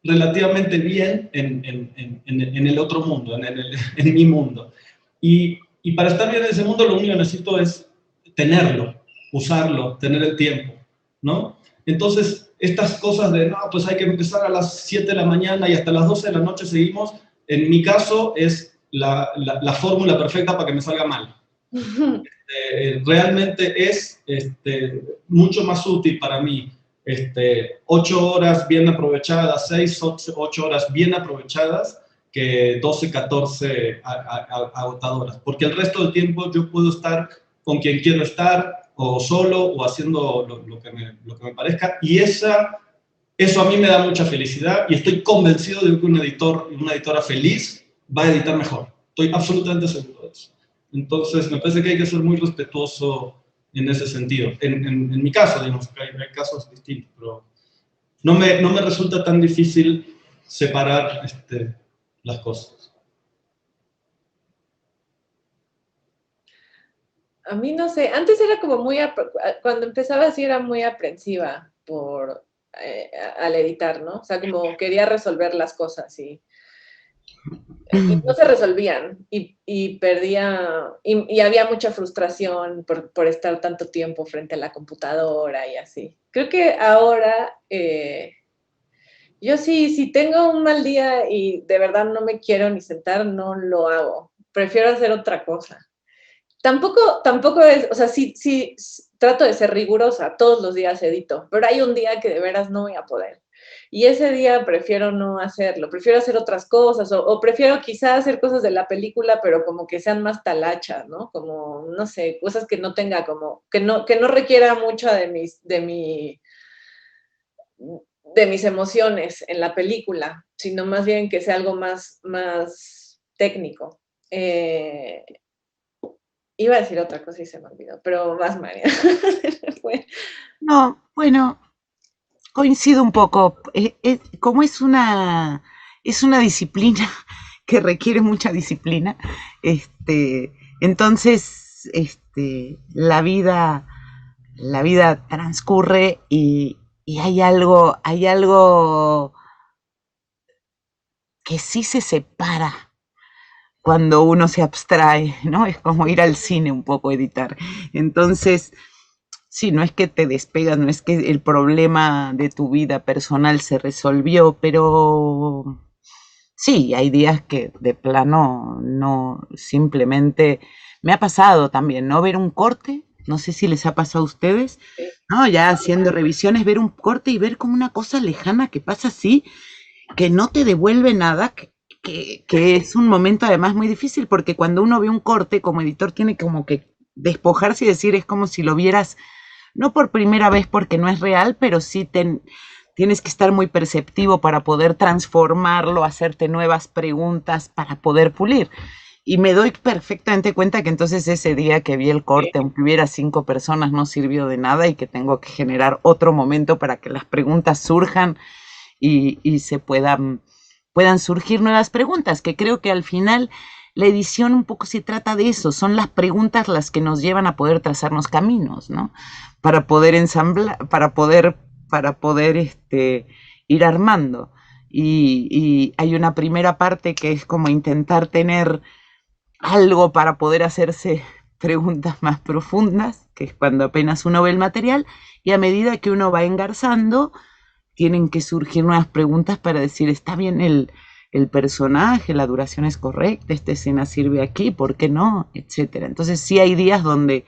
relativamente bien en el otro mundo, en mi mundo. Y para estar bien en ese mundo, lo único que necesito es tenerlo, usarlo, tener el tiempo, ¿no? Entonces, estas cosas de, no, pues hay que empezar a las 7 de la mañana y hasta las 12 de la noche seguimos, en mi caso es la fórmula perfecta para que me salga mal. Realmente es mucho más útil para mí 8 horas bien aprovechadas, 6, 8 horas bien aprovechadas, que 12, 14 agotadoras, porque el resto del tiempo yo puedo estar con quien quiero estar, o solo, o haciendo lo que me parezca, y eso a mí me da mucha felicidad, y estoy convencido de que un editor y una editora feliz va a editar mejor. Estoy absolutamente seguro de eso. Entonces, me parece que hay que ser muy respetuoso en ese sentido. En mi caso, digamos, que hay casos distintos, pero no me resulta tan difícil separar las cosas. A mí no sé, antes era como muy, cuando empezaba así era muy aprensiva al editar, ¿no? O sea, como quería resolver las cosas y no se resolvían y perdía, y había mucha frustración por estar tanto tiempo frente a la computadora y así. Creo que ahora, yo sí, si tengo un mal día y de verdad no me quiero ni sentar, no lo hago. Prefiero hacer otra cosa. Tampoco es, o sea, sí, trato de ser rigurosa, todos los días edito, pero hay un día que de veras no voy a poder. Y ese día prefiero no hacerlo, prefiero hacer otras cosas, o prefiero quizás hacer cosas de la película, pero como que sean más talachas, ¿no? Como, no sé, cosas que no tenga como, que no requiera mucho de mis emociones en la película, sino más bien que sea algo más técnico. Iba a decir otra cosa y se me olvidó, pero más María. No, bueno, coincido un poco. Como es una disciplina que requiere mucha disciplina, entonces la vida transcurre y hay algo que sí se separa cuando uno se abstrae, ¿no? Es como ir al cine un poco, editar. Entonces, sí, no es que te despegas, no es que el problema de tu vida personal se resolvió, pero sí, hay días que de plano no, simplemente me ha pasado también, ¿no? Ver un corte, no sé si les ha pasado a ustedes, ¿no? Ya haciendo revisiones, ver un corte y ver como una cosa lejana que pasa así, que no te devuelve nada, que es un momento además muy difícil, porque cuando uno ve un corte como editor tiene como que despojarse y decir, es como si lo vieras, no por primera vez porque no es real, pero sí tienes que estar muy perceptivo para poder transformarlo, hacerte nuevas preguntas para poder pulir. Y me doy perfectamente cuenta que entonces ese día que vi el corte, aunque hubiera 5 personas, no sirvió de nada y que tengo que generar otro momento para que las preguntas surjan y se puedan surgir nuevas preguntas, que creo que al final la edición un poco se trata de eso, son las preguntas las que nos llevan a poder trazarnos caminos, ¿no? Para poder ensamblar, para poder ir armando. Y hay una primera parte que es como intentar tener algo para poder hacerse preguntas más profundas, que es cuando apenas uno ve el material, y a medida que uno va engarzando, tienen que surgir nuevas preguntas para decir, ¿está bien el personaje? ¿La duración es correcta? ¿Esta escena sirve aquí? ¿Por qué no? Etcétera. Entonces sí hay días donde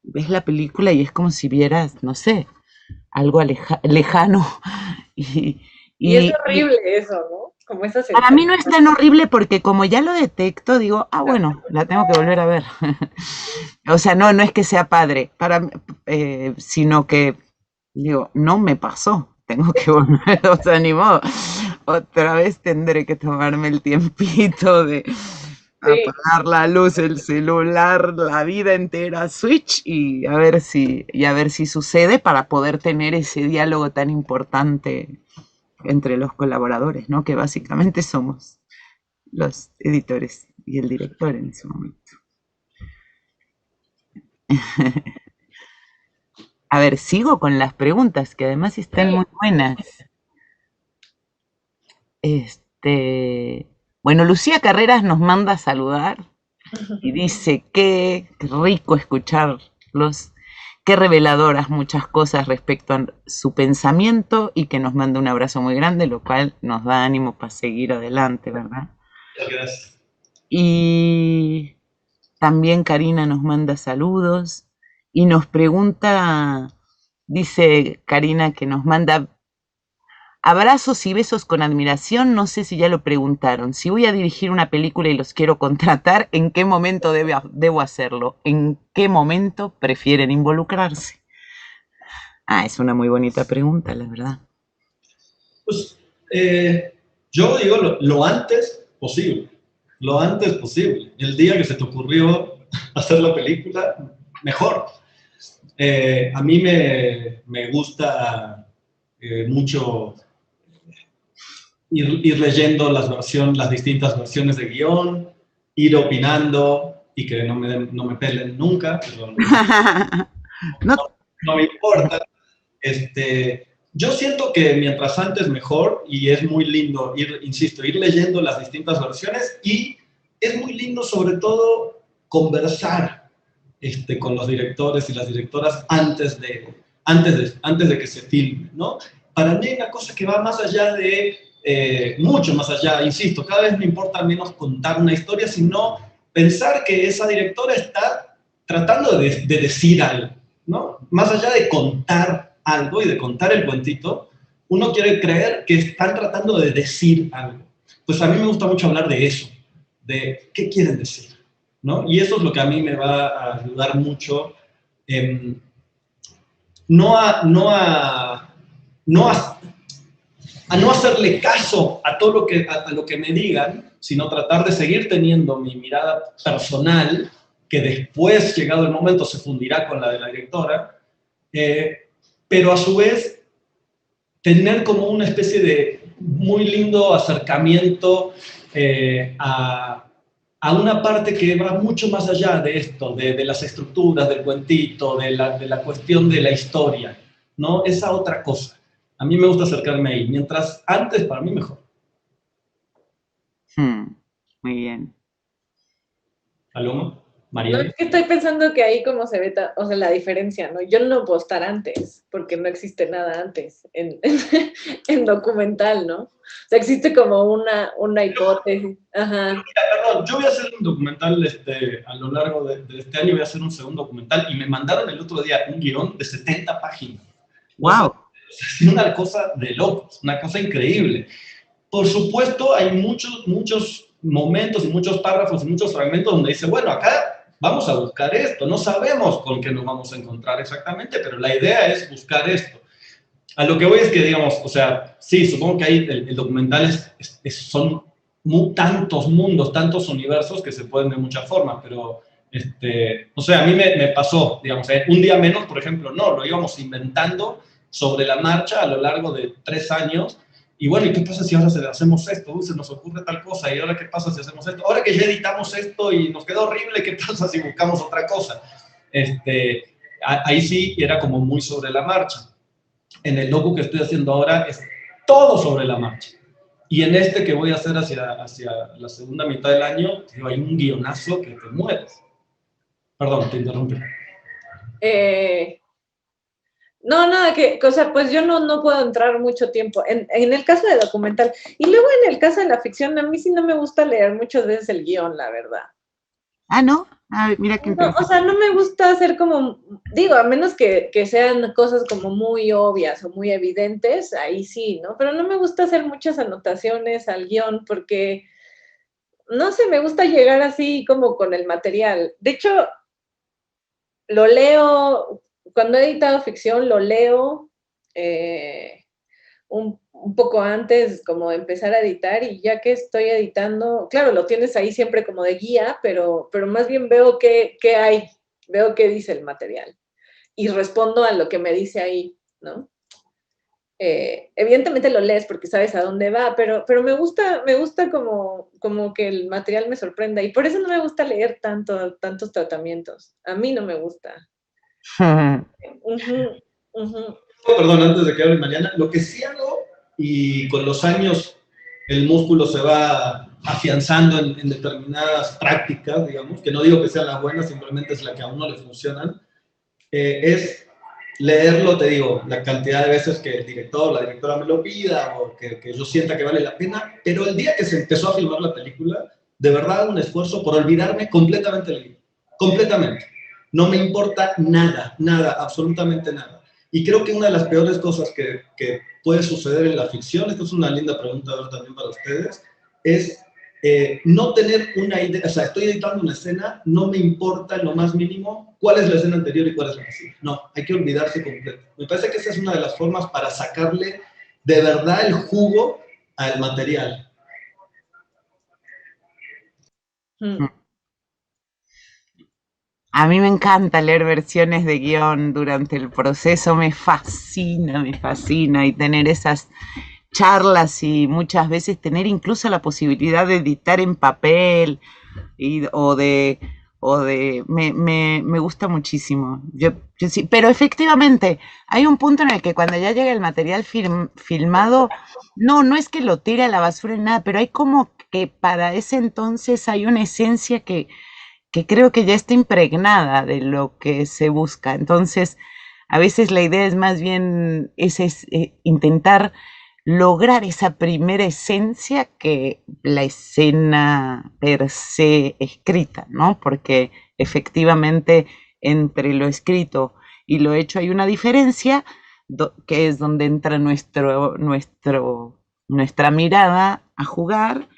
ves la película y es como si vieras, no sé, algo lejano. Y es horrible eso, ¿no? Como esa Para mí no es tan horrible porque como ya lo detecto, digo, bueno, la tengo que volver a ver. O sea, no es que sea padre, sino que, digo, no me pasó, tengo que volver, o sea, ni modo. Otra vez tendré que tomarme el tiempito de apagar la luz, el celular, la vida entera, switch, y a ver si sucede para poder tener ese diálogo tan importante entre los colaboradores, ¿no? Que básicamente somos los editores y el director en ese momento. A ver, sigo con las preguntas, que además están muy buenas. Bueno, Lucía Carreras nos manda a saludar y dice qué rico escucharlos, qué reveladoras muchas cosas respecto a su pensamiento y que nos manda un abrazo muy grande, lo cual nos da ánimo para seguir adelante, ¿verdad? Gracias. Y también Karina nos manda saludos y nos pregunta, dice Karina que nos manda abrazos y besos con admiración, no sé si ya lo preguntaron. Si voy a dirigir una película y los quiero contratar, ¿en qué momento debo hacerlo? ¿En qué momento prefieren involucrarse? Es una muy bonita pregunta, la verdad. Pues yo digo lo antes posible. Lo antes posible. El día que se te ocurrió hacer la película, mejor. A mí me gusta mucho ir leyendo las distintas versiones de guión, ir opinando y que no me pelen nunca, pero no me importa. Yo siento que mientras antes mejor, y es muy lindo ir leyendo las distintas versiones, y es muy lindo sobre todo conversar con los directores y las directoras antes de que se filme, ¿no? Para mí hay una cosa que va más allá mucho más allá, insisto, cada vez me importa menos contar una historia, sino pensar que esa directora está tratando de decir algo, ¿no? Más allá de contar algo y de contar el cuentito, uno quiere creer que están tratando de decir algo. Pues a mí me gusta mucho hablar de eso, de qué quieren decir, ¿no? Y eso es lo que a mí me va a ayudar mucho, no hacerle caso a todo lo que me digan, sino tratar de seguir teniendo mi mirada personal, que después, llegado el momento, se fundirá con la de la directora, pero a su vez tener como una especie de muy lindo acercamiento a una parte que va mucho más allá de esto, de las estructuras, del cuentito, de la cuestión de la historia, ¿no? Esa otra cosa. A mí me gusta acercarme ahí. Mientras antes, para mí, mejor. Muy bien. ¿Paloma? María. No, es que estoy pensando que ahí como se ve, o sea, la diferencia, ¿no? Yo no puedo estar antes, porque no existe nada antes en documental, ¿no? O sea, existe como una hipótesis. Ajá. Mira, perdón, yo voy a hacer un documental a lo largo de este año, voy a hacer un segundo documental, y me mandaron el otro día un guión de 70 páginas. ¡Wow! O sea, una cosa de locos, una cosa increíble. Por supuesto, hay muchos momentos y muchos párrafos y muchos fragmentos donde dice, bueno, acá vamos a buscar esto, no sabemos con qué nos vamos a encontrar exactamente, pero la idea es buscar esto. A lo que voy es que, digamos, o sea, sí, supongo que ahí el documental son tantos mundos, tantos universos que se pueden de muchas formas, pero, o sea, a mí me pasó, digamos, un día menos, por ejemplo, no, lo íbamos inventando sobre la marcha a lo largo de 3 años, y bueno, ¿y qué pasa si ahora hacemos esto? Se nos ocurre tal cosa, ¿y ahora qué pasa si hacemos esto? Ahora que ya editamos esto y nos quedó horrible, ¿qué pasa si buscamos otra cosa? Ahí sí era como muy sobre la marcha. En el docu que estoy haciendo ahora es todo sobre la marcha. Y en este que voy a hacer hacia la segunda mitad del año, hay un guionazo que te mueres. Perdón, te interrumpí. No, nada, o sea, pues yo no puedo entrar mucho tiempo en el caso de documental. Y luego en el caso de la ficción, a mí sí no me gusta leer muchas veces el guión, la verdad. Ah, ¿no? Ah, mira qué interesante. No, o sea, no me gusta hacer como, digo, a menos que sean cosas como muy obvias o muy evidentes, ahí sí, ¿no? Pero no me gusta hacer muchas anotaciones al guión porque, no sé, me gusta llegar así como con el material. De hecho, lo leo, cuando he editado ficción, lo leo un poco antes como de empezar a editar y ya que estoy editando, claro, lo tienes ahí siempre como de guía, pero más bien veo qué hay, veo qué dice el material y respondo a lo que me dice ahí, ¿no? Evidentemente lo lees porque sabes a dónde va, pero me gusta como que el material me sorprenda y por eso no me gusta leer tantos tratamientos. A mí no me gusta. Perdón, antes de que hable Mariana, lo que sí hago, y con los años el músculo se va afianzando en determinadas prácticas, digamos, que no digo que sean las buenas, simplemente es la que a uno le funcionan, es leerlo, te digo, la cantidad de veces que el director, la directora me lo pida o que yo sienta que vale la pena, pero el día que se empezó a filmar la película, de verdad un esfuerzo por olvidarme completamente del libro, completamente. No me importa nada, nada, absolutamente nada. Y creo que una de las peores cosas que puede suceder en la ficción, esta es una linda pregunta también para ustedes, es no tener una idea, o sea, estoy editando una escena, no me importa en lo más mínimo cuál es la escena anterior y cuál es la que sigue. No, hay que olvidarse completo. Me parece que esa es una de las formas para sacarle de verdad el jugo al material. A mí me encanta leer versiones de guión durante el proceso, me fascina, y tener esas charlas y muchas veces tener incluso la posibilidad de editar en papel me gusta muchísimo. Yo sí, pero efectivamente hay un punto en el que cuando ya llega el material filmado, no es que lo tire a la basura ni nada, pero hay como que para ese entonces hay una esencia que creo que ya está impregnada de lo que se busca. Entonces, a veces la idea es más bien intentar lograr esa primera esencia que la escena per se escrita, ¿no? Porque efectivamente entre lo escrito y lo hecho hay una diferencia que es donde entra nuestra mirada a jugar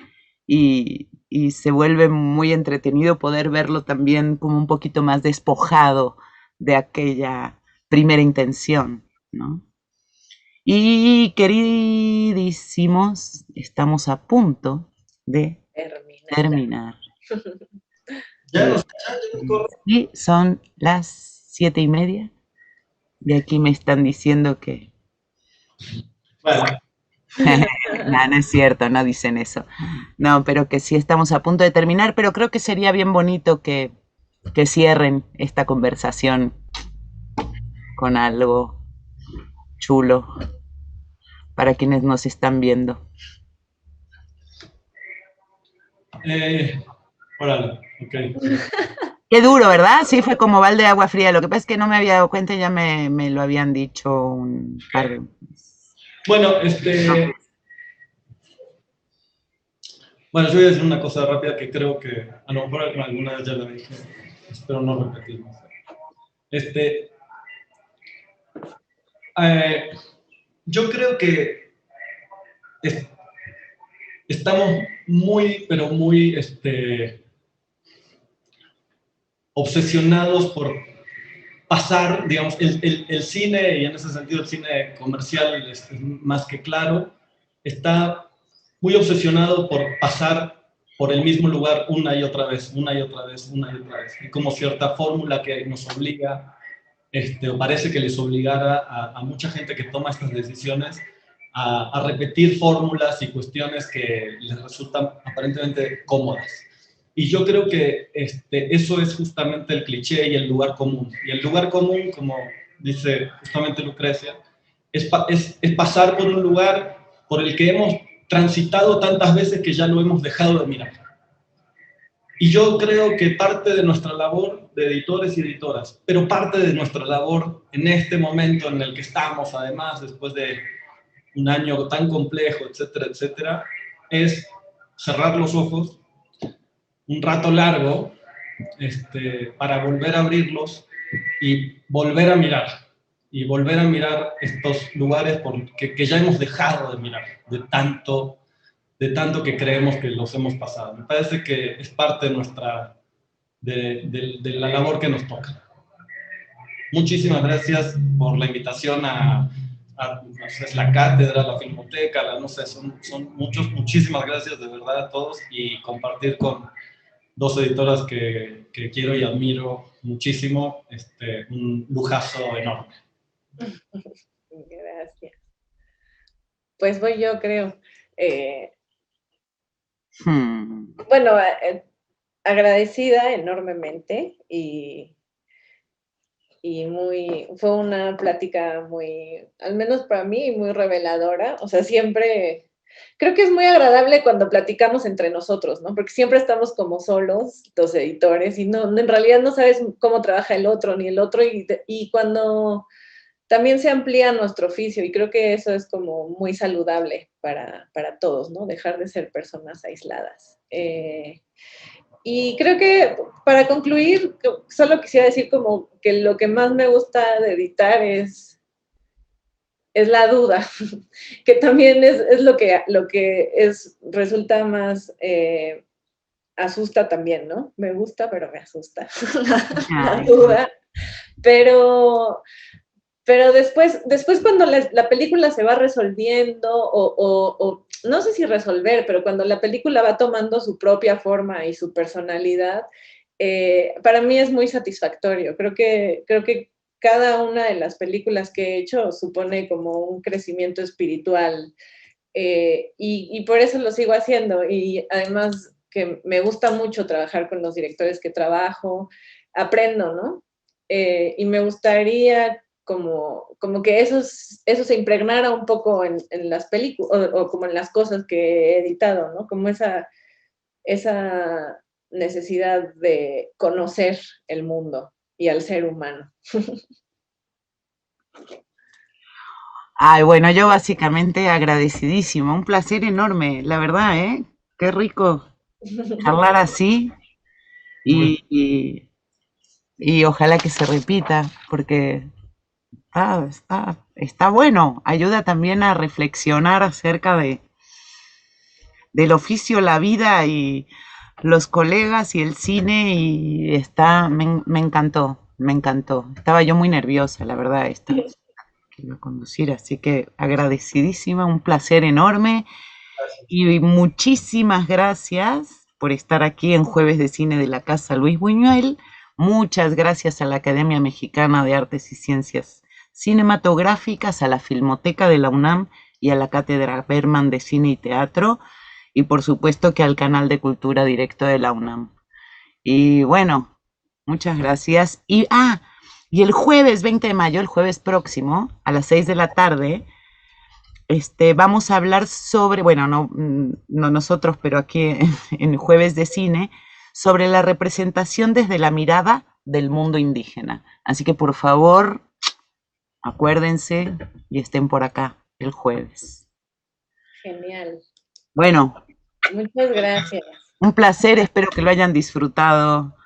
y se vuelve muy entretenido poder verlo también como un poquito más despojado de aquella primera intención, ¿no? Y queridísimos, estamos a punto de terminar. Ya nos Sí, son las 7:30. De aquí me están diciendo que... Bueno. No es cierto, no dicen eso. No, pero que sí estamos a punto de terminar, pero creo que sería bien bonito que cierren esta conversación con algo chulo para quienes nos están viendo. Órale, ok. Qué duro, ¿verdad? Sí, fue como balde de agua fría. Lo que pasa es que no me había dado cuenta y ya me lo habían dicho un par de veces. Bueno, Bueno, yo voy a decir una cosa rápida que creo que a lo mejor alguna vez ya la dije, espero no repetirme. Yo creo que estamos muy, pero muy obsesionados por pasar, digamos, el cine, y en ese sentido el cine comercial es más que claro, está muy obsesionado por pasar por el mismo lugar una y otra vez, una y otra vez, una y otra vez. Hay como cierta fórmula que nos obliga, o parece que les obligara a mucha gente que toma estas decisiones a repetir fórmulas y cuestiones que les resultan aparentemente cómodas. Y yo creo que eso es justamente el cliché y el lugar común. Y el lugar común, como dice justamente Lucrecia, es pasar por un lugar por el que hemos transitado tantas veces que ya lo hemos dejado de mirar. Y yo creo que parte de nuestra labor de editores y editoras, pero parte de nuestra labor en este momento en el que estamos, además, después de un año tan complejo, etcétera, etcétera, es cerrar los ojos un rato largo para volver a abrirlos y volver a mirar. Y volver a mirar estos lugares que ya hemos dejado de mirar, de tanto que creemos que los hemos pasado. Me parece que es parte de la labor que nos toca. Muchísimas gracias por la invitación a no sé, la cátedra, la filmoteca, no sé, son muchísimas gracias de verdad a todos, y compartir con dos editoras que quiero y admiro muchísimo, un lujazo enorme. Gracias. Pues voy yo, creo. Bueno, agradecida enormemente fue una plática muy, al menos para mí, muy reveladora. O sea, siempre, creo que es muy agradable cuando platicamos entre nosotros, ¿no? Porque siempre estamos como solos, los editores, y en realidad no sabes cómo trabaja el otro, ni el otro, y cuando también se amplía nuestro oficio, y creo que eso es como muy saludable para todos, ¿no? Dejar de ser personas aisladas. Y creo que para concluir, solo quisiera decir como que lo que más me gusta de editar es la duda, que también es lo que resulta más, asusta también, ¿no? Me gusta, pero me asusta la duda. Pero después cuando la película se va resolviendo, o no sé si resolver, pero cuando la película va tomando su propia forma y su personalidad, para mí es muy satisfactorio. Creo que cada una de las películas que he hecho supone como un crecimiento espiritual, y por eso lo sigo haciendo. Y además que me gusta mucho trabajar con los directores que trabajo, aprendo, ¿no? Y me gustaría como que eso se impregnara un poco en las películas, o como en las cosas que he editado, ¿no? Como esa necesidad de conocer el mundo y al ser humano. Ay, bueno, yo básicamente agradecidísimo, un placer enorme, la verdad, ¿eh? Qué rico charlar así, y ojalá que se repita, porque está bueno, ayuda también a reflexionar acerca del oficio, la vida y los colegas y el cine, y me encantó, me encantó. Estaba yo muy nerviosa, la verdad, que iba a conducir, así que agradecidísima, un placer enorme, y muchísimas gracias por estar aquí en Jueves de Cine de la Casa Luis Buñuel. Muchas gracias a la Academia Mexicana de Artes y Ciencias Cinematográficas, a la Filmoteca de la UNAM y a la Cátedra Berman de Cine y Teatro, y por supuesto que al Canal de Cultura Directo de la UNAM. Y bueno, muchas gracias. Y el jueves 20 de mayo, el jueves próximo, a las 6 de la tarde, vamos a hablar sobre, bueno, no nosotros, pero aquí en Jueves de Cine, sobre la representación desde la mirada del mundo indígena. Así que por favor, acuérdense y estén por acá el jueves. Genial. Bueno. Muchas gracias. Un placer, espero que lo hayan disfrutado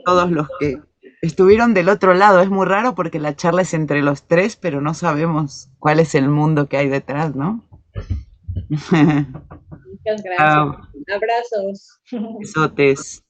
todos los que estuvieron del otro lado. Es muy raro porque la charla es entre los tres, pero no sabemos cuál es el mundo que hay detrás, ¿no? Muchas gracias. Abrazos. Besotes.